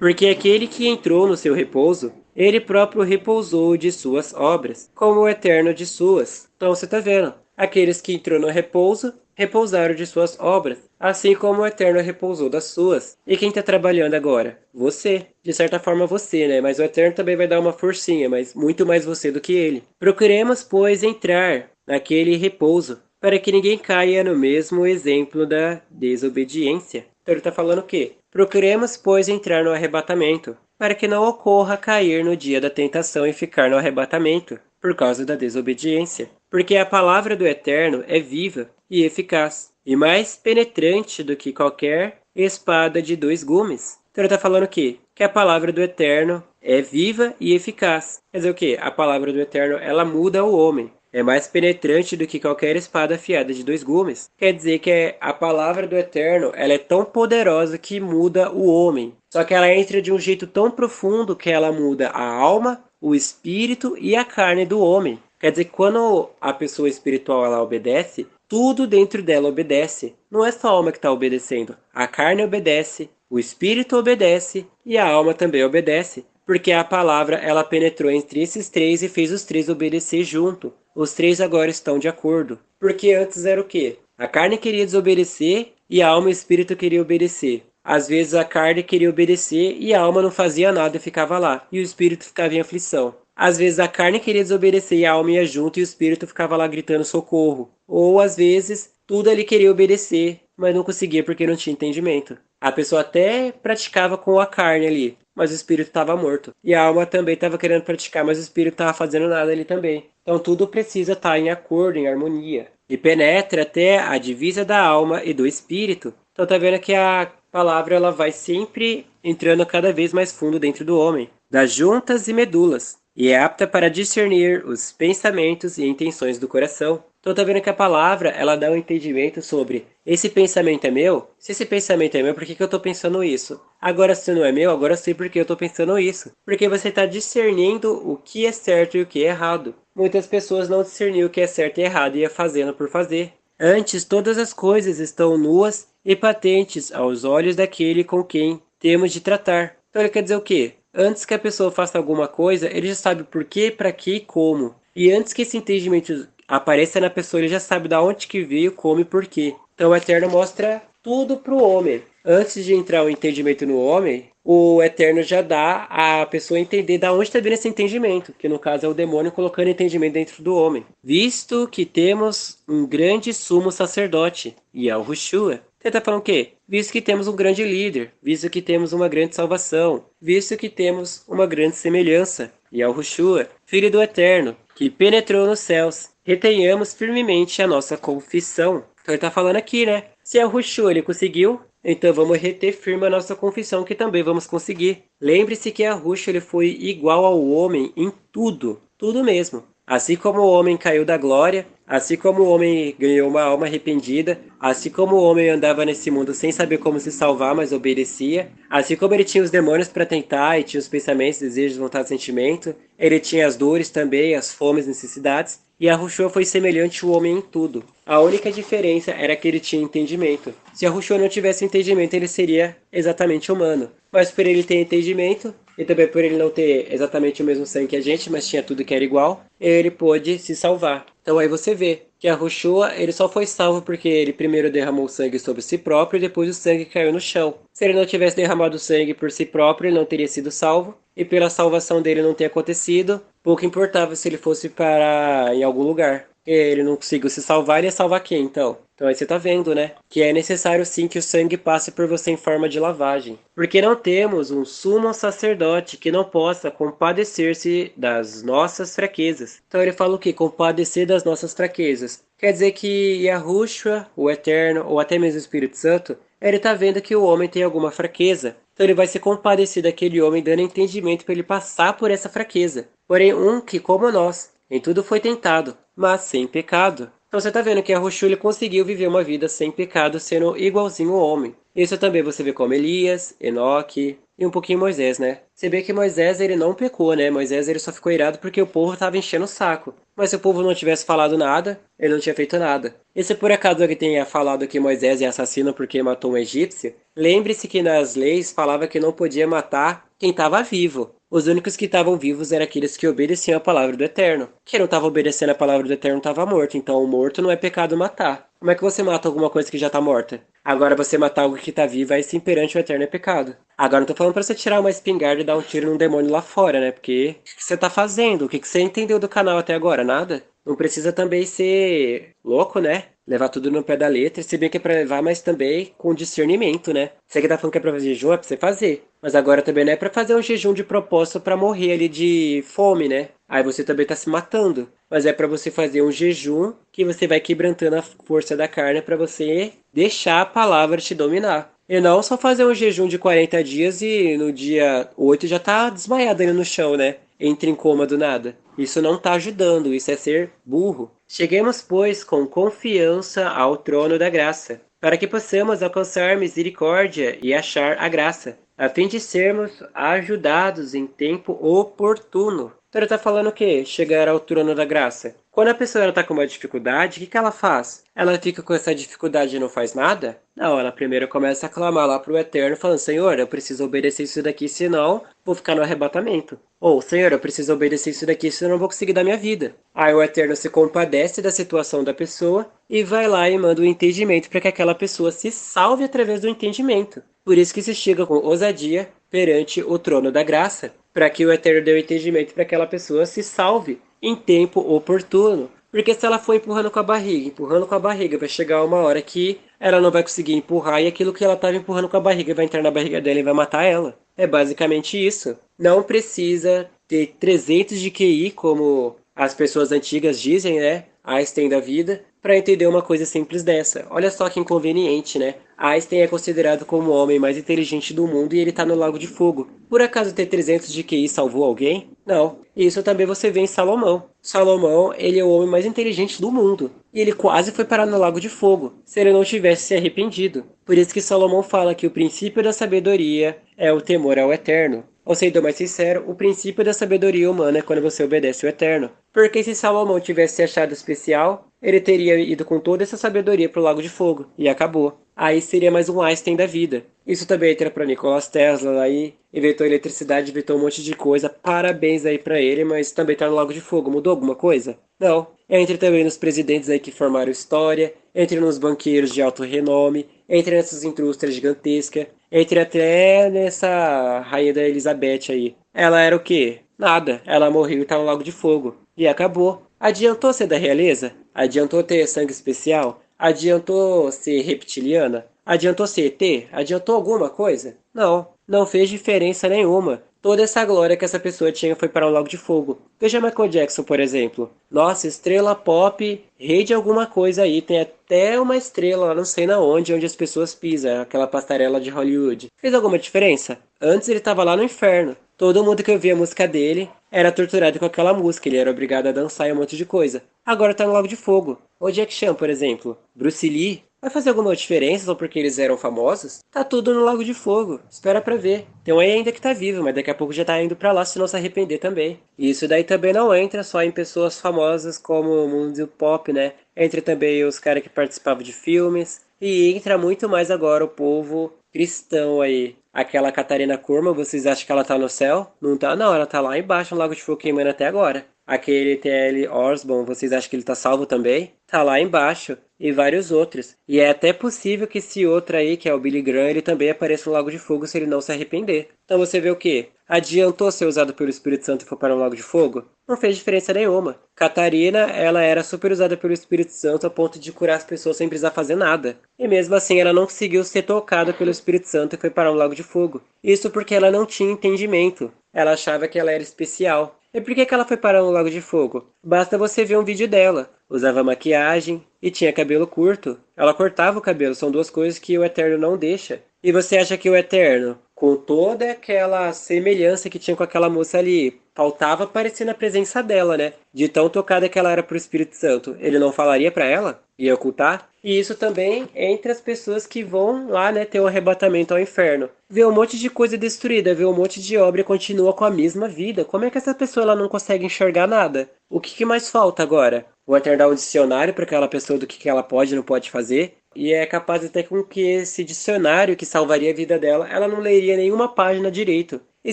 Porque aquele que entrou no seu repouso, ele próprio repousou de suas obras, como o Eterno de suas. Então você está vendo, aqueles que entrou no repouso, repousaram de suas obras, assim como o Eterno repousou das suas. E quem está trabalhando agora? Você. De certa forma você, né? Mas o Eterno também vai dar uma forcinha, mas muito mais você do que ele. Procuremos, pois, entrar naquele repouso, para que ninguém caia no mesmo exemplo da desobediência. Então ele está falando o quê? Procuremos, pois, entrar no arrebatamento, para que não ocorra cair no dia da tentação e ficar no arrebatamento, por causa da desobediência. Porque a palavra do Eterno é viva e eficaz, e mais penetrante do que qualquer espada de dois gumes. Então ele está falando o quê? Que a palavra do Eterno é viva e eficaz. Quer dizer o quê? A palavra do Eterno, ela muda o homem. É mais penetrante do que qualquer espada afiada de dois gumes. Quer dizer que a palavra do Eterno ela é tão poderosa que muda o homem. Só que ela entra de um jeito tão profundo que ela muda a alma, o espírito e a carne do homem. Quer dizer que quando a pessoa espiritual ela obedece, tudo dentro dela obedece. Não é só a alma que está obedecendo. A carne obedece, o espírito obedece e a alma também obedece. Porque a palavra ela penetrou entre esses três e fez os três obedecer junto. Os três agora estão de acordo. Porque antes era o quê? A carne queria desobedecer e a alma e o espírito queriam obedecer. Às vezes a carne queria obedecer e a alma não fazia nada e ficava lá. E o espírito ficava em aflição. Às vezes a carne queria desobedecer e a alma ia junto e o espírito ficava lá gritando socorro. Ou às vezes tudo ele queria obedecer, mas não conseguia porque não tinha entendimento. A pessoa até praticava com a carne ali, mas o espírito estava morto. E a alma também estava querendo praticar, mas o espírito estava fazendo nada ali também. Então tudo precisa estar em acordo, em harmonia. E penetra até a divisa da alma e do espírito. Então tá vendo que a palavra ela vai sempre entrando cada vez mais fundo dentro do homem, das juntas e medulas, e é apta para discernir os pensamentos e intenções do coração. Então tá vendo que a palavra ela dá um entendimento sobre esse pensamento é meu? Se esse pensamento é meu, por que eu estou pensando isso? Agora se não é meu, agora sei por que eu estou pensando isso. Porque você está discernindo o que é certo e o que é errado. Muitas pessoas não discerniam o que é certo e errado e ia fazendo por fazer. Antes, todas as coisas estão nuas e patentes aos olhos daquele com quem temos de tratar. Então ele quer dizer o quê? Antes que a pessoa faça alguma coisa, ele já sabe por quê, para quê e como. E antes que esse entendimento apareça na pessoa, ele já sabe de onde que veio, como e por quê. Então o Eterno mostra tudo para o homem. Antes de entrar o entendimento no homem, o Eterno já dá a pessoa entender da onde está vindo esse entendimento, que no caso é o demônio colocando entendimento dentro do homem. Visto que temos um grande sumo sacerdote, Yahushua. Você tá falando o quê? Visto que temos um grande líder, visto que temos uma grande salvação, visto que temos uma grande semelhança, Yahushua, Filho do Eterno, que penetrou nos céus, retenhamos firmemente a nossa confissão. Então ele tá falando aqui, né? Se Yahushua ele conseguiu, então vamos reter firme a nossa confissão que também vamos conseguir. Lembre-se que Yahushua ele foi igual ao homem em tudo, tudo mesmo. Assim como o homem caiu da glória, assim como o homem ganhou uma alma arrependida, assim como o homem andava nesse mundo sem saber como se salvar, mas obedecia, assim como ele tinha os demônios para tentar e tinha os pensamentos, desejos, vontade e sentimento, ele tinha as dores também, as fomes, necessidades, e Yahushua foi semelhante ao homem em tudo. A única diferença era que ele tinha entendimento. Se Yahushua não tivesse entendimento, ele seria exatamente humano. Mas por ele ter entendimento, e também por ele não ter exatamente o mesmo sangue que a gente, mas tinha tudo que era igual, ele pôde se salvar. Então aí você vê que Yahushua, ele só foi salvo porque ele primeiro derramou sangue sobre si próprio e depois o sangue caiu no chão. Se ele não tivesse derramado sangue por si próprio, ele não teria sido salvo, e pela salvação dele não ter acontecido, pouco importava se ele fosse parar em algum lugar. Ele não conseguiu se salvar, ele ia salvar quem então? Então aí você tá vendo, né? Que é necessário sim que o sangue passe por você em forma de lavagem. Porque não temos um sumo sacerdote que não possa compadecer-se das nossas fraquezas. Então ele fala o quê? Compadecer das nossas fraquezas. Quer dizer que Yahushua, o Eterno, ou até mesmo o Espírito Santo, ele tá vendo que o homem tem alguma fraqueza. Então ele vai se compadecer daquele homem, dando entendimento para ele passar por essa fraqueza. Porém, um que, como nós, em tudo foi tentado, mas sem pecado. Então você tá vendo que Yahushua ele conseguiu viver uma vida sem pecado, sendo igualzinho ao homem. Isso também você vê como Elias, Enoque e um pouquinho Moisés, né? Você vê que Moisés ele não pecou, né? Moisés ele só ficou irado porque o povo tava enchendo o saco. Mas se o povo não tivesse falado nada, ele não tinha feito nada. E se por acaso ele tenha falado que Moisés é assassino porque matou um egípcio, lembre-se que nas leis falava que não podia matar quem estava vivo. Os únicos que estavam vivos eram aqueles que obedeciam a palavra do Eterno. Quem não estava obedecendo a palavra do Eterno estava morto, então o morto não é pecado matar. Como é que você mata alguma coisa que já está morta? Agora você matar algo que está vivo, aí sim perante o Eterno é pecado. Agora não tô falando pra você tirar uma espingarda e dar um tiro num demônio lá fora, né? Porque o que você tá fazendo? O que você entendeu do canal até agora? Nada? Não precisa também ser louco, né? Levar tudo no pé da letra, se bem que é pra levar, mas também com discernimento, né? Você que tá falando que é pra fazer jejum, é pra você fazer. Mas agora também não é pra fazer um jejum de propósito pra morrer ali de fome, né? Aí você também tá se matando. Mas é pra você fazer um jejum que você vai quebrantando a força da carne pra você deixar a palavra te dominar. E não só fazer um jejum de 40 dias e no dia 8 já tá desmaiado ali no chão, né? Entra em coma do nada. Isso não tá ajudando, isso é ser burro. Cheguemos, pois, com confiança ao trono da graça, para que possamos alcançar misericórdia e achar a graça, a fim de sermos ajudados em tempo oportuno. Então ele está falando o quê? Chegar ao trono da graça. Quando a pessoa está com uma dificuldade, o que ela faz? Ela fica com essa dificuldade e não faz nada? Não, ela primeiro começa a clamar lá para o Eterno, falando, Senhor, eu preciso obedecer isso daqui, senão vou ficar no arrebatamento. Ou, Senhor, eu preciso obedecer isso daqui, senão não vou conseguir dar minha vida. Aí o Eterno se compadece da situação da pessoa e vai lá e manda o entendimento para que aquela pessoa se salve através do entendimento. Por isso que se chega com ousadia perante o trono da graça, para que o Eterno dê o entendimento para que aquela pessoa se salve em tempo oportuno. Porque se ela for empurrando com a barriga, vai chegar uma hora que ela não vai conseguir empurrar e aquilo que ela estava empurrando com a barriga vai entrar na barriga dela e vai matar ela. É basicamente isso. Não precisa ter 300 de QI, como as pessoas antigas dizem, né? Einstein da vida, para entender uma coisa simples dessa. Olha só que inconveniente, né? Einstein é considerado como o homem mais inteligente do mundo e ele tá no Lago de Fogo. Por acaso ter 300 de QI salvou alguém? Não. Isso também você vê em Salomão. Salomão, ele é o homem mais inteligente do mundo. E ele quase foi parar no Lago de Fogo, se ele não tivesse se arrependido. Por isso que Salomão fala que o princípio da sabedoria é o temor ao Eterno. Ou sendo mais sincero, o princípio da sabedoria humana é quando você obedece o Eterno. Porque se Salomão tivesse se achado especial, ele teria ido com toda essa sabedoria pro Lago de Fogo. E acabou. Aí seria mais um Einstein da vida. Isso também entra para Nikola Tesla aí, inventou eletricidade, inventou um monte de coisa. Parabéns aí para ele, mas também tá no Lago de Fogo. Mudou alguma coisa? Não. Entre também nos presidentes aí que formaram história, entre nos banqueiros de alto renome, entre nessas indústrias gigantescas, Entre até nessa rainha da Elizabeth aí. Ela era o quê? Nada. Ela morreu e tá no Lago de Fogo. E acabou. Adiantou ser da realeza? Adiantou ter sangue especial? Adiantou ser reptiliana? Adiantou ser ET? Adiantou alguma coisa? Não, não fez diferença nenhuma. Toda essa glória que essa pessoa tinha foi para o Lago de Fogo. Veja Michael Jackson, por exemplo. Nossa, estrela pop, rei de alguma coisa aí. Tem até uma estrela lá, não sei na onde as pessoas pisam, aquela passarela de Hollywood. Fez alguma diferença? Antes ele estava lá no inferno. Todo mundo que ouvia a música dele era torturado com aquela música, ele era obrigado a dançar e um monte de coisa. Agora tá no Lago de Fogo. O Jack Chan, por exemplo. Bruce Lee. Vai fazer alguma diferença só porque eles eram famosos? Tá tudo no Lago de Fogo. Espera pra ver. Tem um aí ainda que tá vivo, mas daqui a pouco já tá indo pra lá se não se arrepender também. E isso daí também não entra só em pessoas famosas como o mundo pop, né? Entra também os caras que participavam de filmes. E entra muito mais agora o povo cristão aí. Aquela Catarina Kurma, vocês acham que ela tá no céu? Não tá, não. Ela tá lá embaixo no Lago de Fogo queimando até agora. Aquele T.L. Osborne, vocês acham que ele tá salvo também? Tá lá embaixo. E vários outros. E é até possível que esse outro aí, que é o Billy Graham, ele também apareça no Lago de Fogo se ele não se arrepender. Então você vê o quê? Adiantou ser usado pelo Espírito Santo e for para o Lago de Fogo? Não fez diferença nenhuma. Catarina, ela era super usada pelo Espírito Santo a ponto de curar as pessoas sem precisar fazer nada. E mesmo assim ela não conseguiu ser tocada pelo Espírito Santo e foi para o Lago de Fogo. Isso porque ela não tinha entendimento. Ela achava que ela era especial. E por que ela foi parar no Lago de Fogo? Basta você ver um vídeo dela. Usava maquiagem e tinha cabelo curto. Ela cortava o cabelo, são duas coisas que o Eterno não deixa. E você acha que o Eterno, com toda aquela semelhança que tinha com aquela moça ali, faltava aparecer na presença dela, né? De tão tocada que ela era pro Espírito Santo. Ele não falaria pra ela? Ia ocultar? E isso também entre as pessoas que vão lá, né, ter o arrebatamento ao inferno. Vê um monte de coisa destruída, vê um monte de obra e continua com a mesma vida. Como é que essa pessoa ela não consegue enxergar nada? O que mais falta agora? O Eterno dá um dicionário para aquela pessoa do que ela pode e não pode fazer. E é capaz até com que esse dicionário que salvaria a vida dela, ela não leria nenhuma página direito. E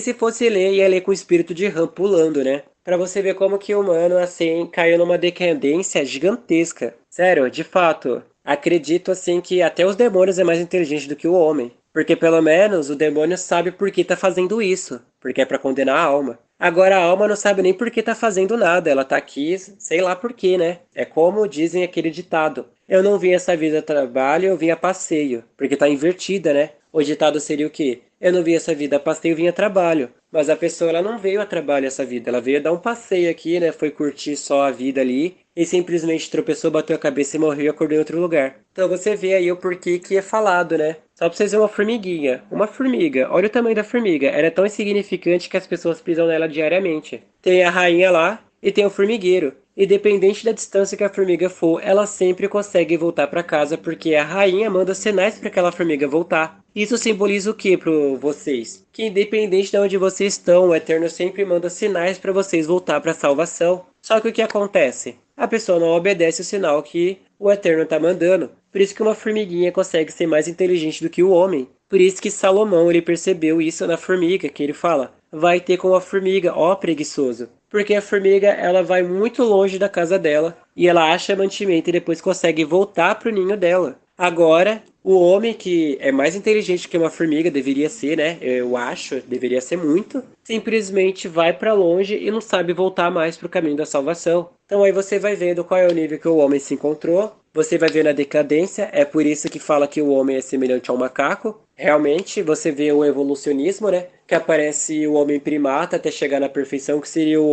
se fosse ler, ia ler com o espírito de Ram pulando, né? Pra você ver como que o humano, assim, caiu numa decadência gigantesca. Sério, de fato, acredito, assim, que até os demônios é mais inteligente do que o homem. Porque pelo menos o demônio sabe por que tá fazendo isso. Porque é pra condenar a alma. Agora a alma não sabe nem por que tá fazendo nada. Ela tá aqui, sei lá por quê, né? É como dizem aquele ditado. Eu não vim essa vida a trabalho, eu vim a passeio. Porque tá invertida, né? O ditado seria o quê? Eu não vi essa vida a passeio, eu vim a trabalho. Mas a pessoa ela não veio a trabalho essa vida, ela veio dar um passeio aqui, né? Foi curtir só a vida ali e simplesmente tropeçou, bateu a cabeça e morreu e acordou em outro lugar. Então você vê aí o porquê que é falado, né? Só pra vocês verem uma formiguinha. Uma formiga, olha o tamanho da formiga. Ela é tão insignificante que as pessoas pisam nela diariamente. Tem a rainha lá e tem o formigueiro. Independente da distância que a formiga for, ela sempre consegue voltar para casa porque a rainha manda sinais para aquela formiga voltar. Isso simboliza o que para vocês? Que independente de onde vocês estão, o Eterno sempre manda sinais para vocês voltar para a salvação. Só que o que acontece? A pessoa não obedece o sinal que o Eterno está mandando. Por isso que uma formiguinha consegue ser mais inteligente do que o homem. Por isso que Salomão ele percebeu isso na formiga, que ele fala: vai ter com a formiga, ó preguiçoso. Porque a formiga ela vai muito longe da casa dela e ela acha mantimento e depois consegue voltar para o ninho dela. Agora, o homem que é mais inteligente que uma formiga deveria ser, né? Eu acho, deveria ser muito. Simplesmente vai para longe e não sabe voltar mais para o caminho da salvação. Então aí você vai vendo qual é o nível que o homem se encontrou. Você vai vendo a decadência. É por isso que fala que o homem é semelhante ao macaco. Realmente, você vê o evolucionismo, né? Que aparece o homem primata até chegar na perfeição, que seria o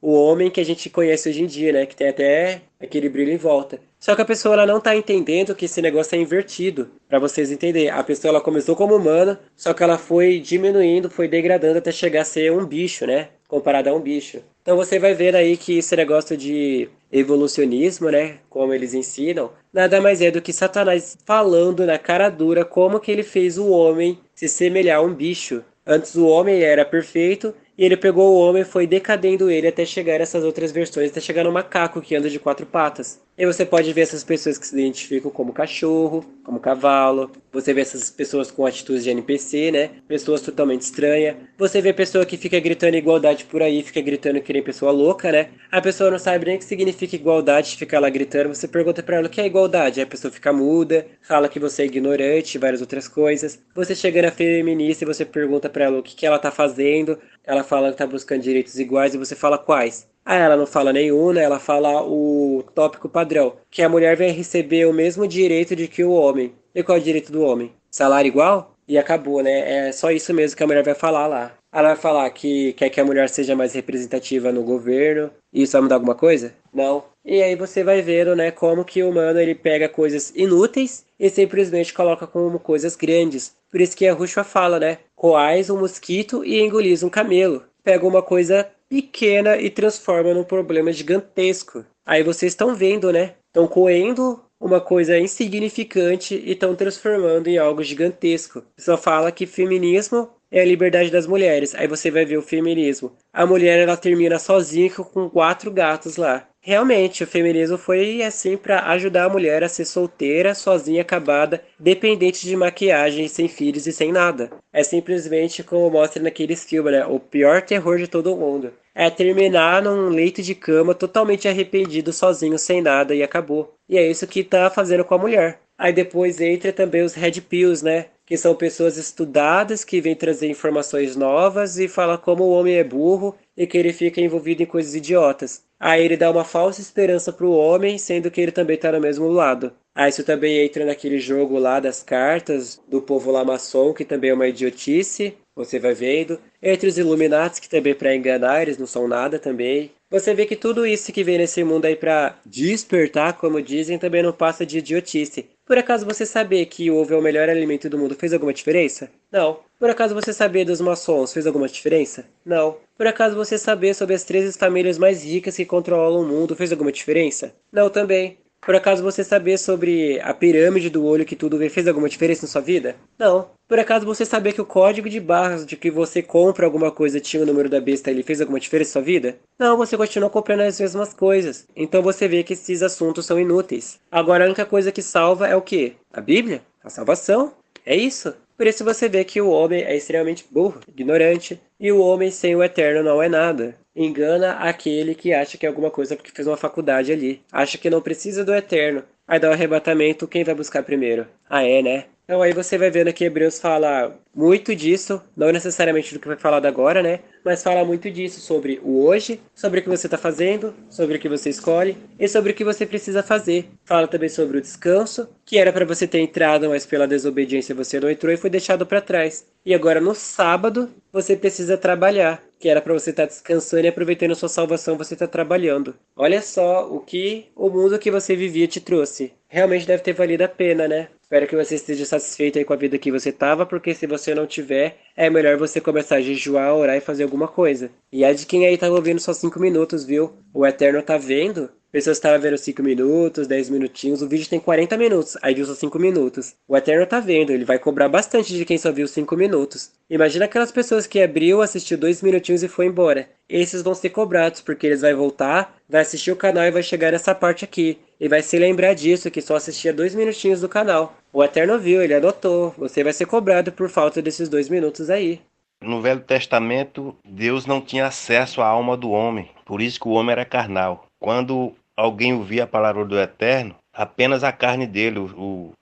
homem que a gente conhece hoje em dia, né? Que tem até aquele brilho em volta. Só que a pessoa ela não tá entendendo que esse negócio é invertido. Para vocês entenderem, a pessoa ela começou como humana, só que ela foi diminuindo, foi degradando até chegar a ser um bicho, né? Comparado a um bicho. Então você vai ver aí que esse negócio de evolucionismo, né, como eles ensinam, nada mais é do que Satanás falando na cara dura como que ele fez o homem se semelhar a um bicho. Antes o homem era perfeito e ele pegou o homem e foi decadendo ele até chegar a essas outras versões, até chegar no macaco que anda de quatro patas. E você pode ver essas pessoas que se identificam como cachorro, como cavalo. Você vê essas pessoas com atitudes de NPC, né? Pessoas totalmente estranhas. Você vê pessoa que fica gritando igualdade por aí, fica gritando que nem pessoa louca, né? A pessoa não sabe nem o que significa igualdade, fica lá gritando. Você pergunta pra ela o que é igualdade. Aí a pessoa fica muda, fala que você é ignorante, várias outras coisas. Você chega na feminista e você pergunta pra ela o que ela tá fazendo. Ela fala que tá buscando direitos iguais e você fala quais. Ah, ela não fala nenhum, né? Ela fala o tópico padrão, que a mulher vai receber o mesmo direito de que o homem. E qual é o direito do homem? Salário igual? E acabou, né? É só isso mesmo que a mulher vai falar lá. Ela vai falar que quer que a mulher seja mais representativa no governo. E isso vai mudar alguma coisa? Não. E aí você vai vendo, né, como que o humano ele pega coisas inúteis e simplesmente coloca como coisas grandes. Por isso que a Rushwa fala, né? Coais um mosquito e engolis um camelo. Pega uma coisa pequena e transforma num problema gigantesco. Aí vocês estão vendo, né? Estão coendo uma coisa insignificante e estão transformando em algo gigantesco. Só fala que feminismo é a liberdade das mulheres. Aí você vai ver o feminismo. A mulher ela termina sozinha com 4 gatos lá. Realmente, o feminismo foi assim para ajudar a mulher a ser solteira, sozinha, acabada, dependente de maquiagem, sem filhos e sem nada. É simplesmente como mostra naqueles filmes, né? O pior terror de todo mundo. É terminar num leito de cama totalmente arrependido, sozinho, sem nada e acabou. E é isso que tá fazendo com a mulher. Aí depois entra também os red pills, né? Que são pessoas estudadas que vêm trazer informações novas e fala como o homem é burro e que ele fica envolvido em coisas idiotas. Aí ele dá uma falsa esperança pro homem, sendo que ele também tá no mesmo lado. Aí isso também entra naquele jogo lá das cartas do povo lá maçom, que também é uma idiotice. Você vai vendo. Entre os Illuminati, que também para enganar, eles não são nada também. Você vê que tudo isso que vem nesse mundo aí pra despertar, como dizem, também não passa de idiotice. Por acaso você saber que o ovo é o melhor alimento do mundo fez alguma diferença? Não. Por acaso você saber dos maçons fez alguma diferença? Não. Por acaso você saber sobre as 13 famílias mais ricas que controlam o mundo fez alguma diferença? Não também. Por acaso você saber sobre a pirâmide do olho que tudo vê fez alguma diferença na sua vida? Não. Por acaso você saber que o código de barras de que você compra alguma coisa tinha o número da besta ele fez alguma diferença na sua vida? Não, você continua comprando as mesmas coisas. Então você vê que esses assuntos são inúteis. Agora a única coisa que salva é o quê? A Bíblia? A salvação? É isso. Por isso você vê que o homem é extremamente burro, ignorante, e o homem sem o eterno não é nada. Engana aquele que acha que é alguma coisa porque fez uma faculdade ali. Acha que não precisa do eterno. Aí dá o arrebatamento, quem vai buscar primeiro? Ah, é, né? Então aí você vai vendo que Hebreus fala muito disso, não necessariamente do que foi falado agora, né? Mas fala muito disso sobre o hoje, sobre o que você está fazendo, sobre o que você escolhe e sobre o que você precisa fazer. Fala também sobre o descanso, que era para você ter entrado, mas pela desobediência você não entrou e foi deixado para trás. E agora no sábado você precisa trabalhar, que era para você estar descansando e aproveitando sua salvação você está trabalhando. Olha só o que o mundo que você vivia te trouxe. Realmente deve ter valido a pena, né? Espero que você esteja satisfeito aí com a vida que você tava, porque se você não tiver, é melhor você começar a jejuar, orar e fazer alguma coisa. E é de quem aí tá ouvindo só 5 minutos, viu? O Eterno tá vendo. Pessoas estavam vendo 5 minutos, 10 minutinhos, o vídeo tem 40 minutos, aí viu só 5 minutos. O Eterno tá vendo, ele vai cobrar bastante de quem só viu 5 minutos. Imagina aquelas pessoas que abriu, assistiu 2 minutinhos e foi embora. Esses vão ser cobrados, porque eles vão voltar, vai assistir o canal e vai chegar nessa parte aqui. E vai se lembrar disso, que só assistia 2 minutinhos do canal. O Eterno viu, ele anotou. Você vai ser cobrado por falta desses 2 minutos aí. No Velho Testamento, Deus não tinha acesso à alma do homem, por isso que o homem era carnal. Quando alguém ouvia a palavra do Eterno, apenas a carne dele,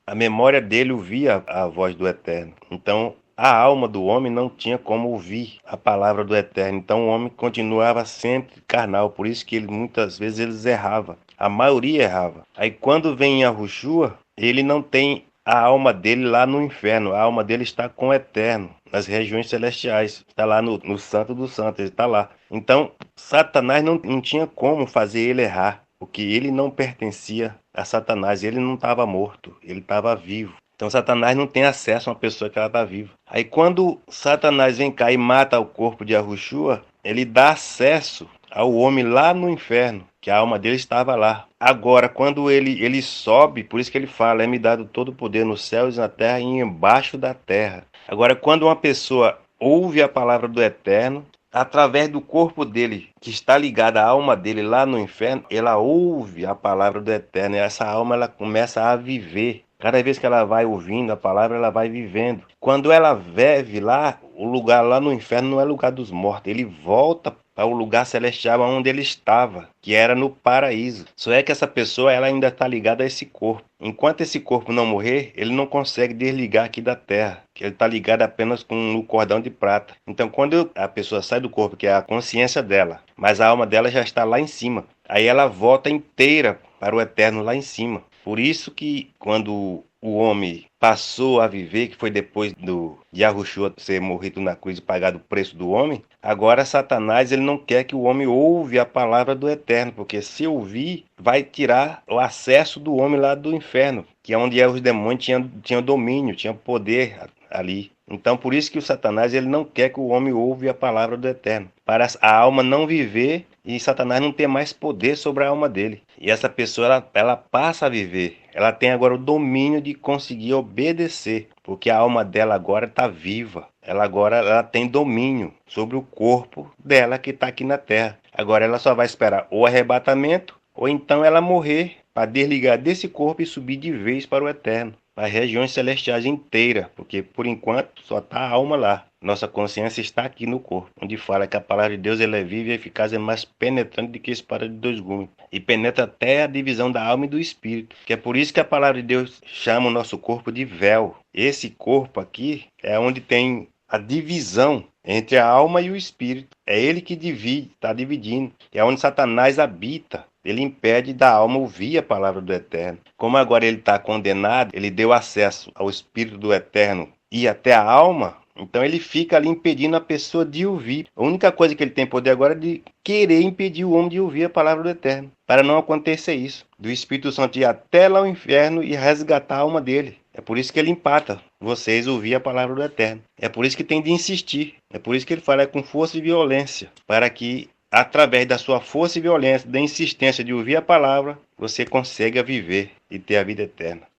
a memória dele ouvia a voz do Eterno. Então, a alma do homem não tinha como ouvir a palavra do Eterno. Então, o homem continuava sempre carnal, por isso que ele, muitas vezes eles erravam. A maioria errava. Aí, quando vem Yahushua, ele não tem a alma dele lá no inferno, a alma dele está com o Eterno, nas regiões celestiais, está lá no Santo dos Santos, ele está lá. Então, Satanás não tinha como fazer ele errar, porque ele não pertencia a Satanás, ele não estava morto, ele estava vivo. Então, Satanás não tem acesso a uma pessoa que ela está viva. Aí, quando Satanás vem cá e mata o corpo de Yahushua, ele dá acesso ao homem lá no inferno, que a alma dele estava lá. Agora, quando ele sobe, por isso que ele fala, é-me dado todo o poder nos céus e na terra e embaixo da terra. Agora, quando uma pessoa ouve a palavra do Eterno, através do corpo dele, que está ligado à alma dele lá no inferno, ela ouve a palavra do Eterno, e essa alma ela começa a viver. Cada vez que ela vai ouvindo a palavra, ela vai vivendo. Quando ela vive lá, o lugar lá no inferno não é lugar dos mortos, ele volta para o lugar celestial onde ele estava, que era no paraíso. Só é que essa pessoa ela ainda está ligada a esse corpo. Enquanto esse corpo não morrer, ele não consegue desligar aqui da terra, que ele está ligado apenas com o cordão de prata. Então, quando a pessoa sai do corpo, que é a consciência dela, mas a alma dela já está lá em cima, aí ela volta inteira para o eterno lá em cima. Por isso que quando o homem passou a viver, que foi depois do Yahushua ser morrido na cruz e pagado o preço do homem, agora Satanás ele não quer que o homem ouve a palavra do Eterno, porque se ouvir, vai tirar o acesso do homem lá do inferno, que é onde os demônios tinham domínio, tinham poder ali. Então, por isso que o Satanás ele não quer que o homem ouve a palavra do Eterno, para a alma não viver e Satanás não ter mais poder sobre a alma dele. E essa pessoa ela passa a viver. Ela tem agora o domínio de conseguir obedecer, porque a alma dela agora está viva. Ela tem domínio sobre o corpo dela que está aqui na terra. Agora ela só vai esperar o arrebatamento ou então ela morrer para desligar desse corpo e subir de vez para o eterno, para as regiões celestiais inteiras, porque por enquanto só está a alma lá. Nossa consciência está aqui no corpo, onde fala que a palavra de Deus ela é viva e eficaz, é mais penetrante do que espada de dois gumes, e penetra até a divisão da alma e do espírito, que é por isso que a palavra de Deus chama o nosso corpo de véu. Esse corpo aqui é onde tem a divisão entre a alma e o espírito. É ele que divide, está dividindo. É onde Satanás habita. Ele impede da alma ouvir a palavra do Eterno. Como agora ele está condenado, ele deu acesso ao Espírito do Eterno e até a alma, então ele fica ali impedindo a pessoa de ouvir. A única coisa que ele tem poder agora é de querer impedir o homem de ouvir a palavra do Eterno. Para não acontecer isso, do Espírito Santo ir até lá ao inferno e resgatar a alma dele. É por isso que ele empata vocês ouvir a palavra do Eterno. É por isso que tem de insistir. É por isso que ele fala com força e violência, para que através da sua força e violência, da insistência de ouvir a palavra, você consiga viver e ter a vida eterna.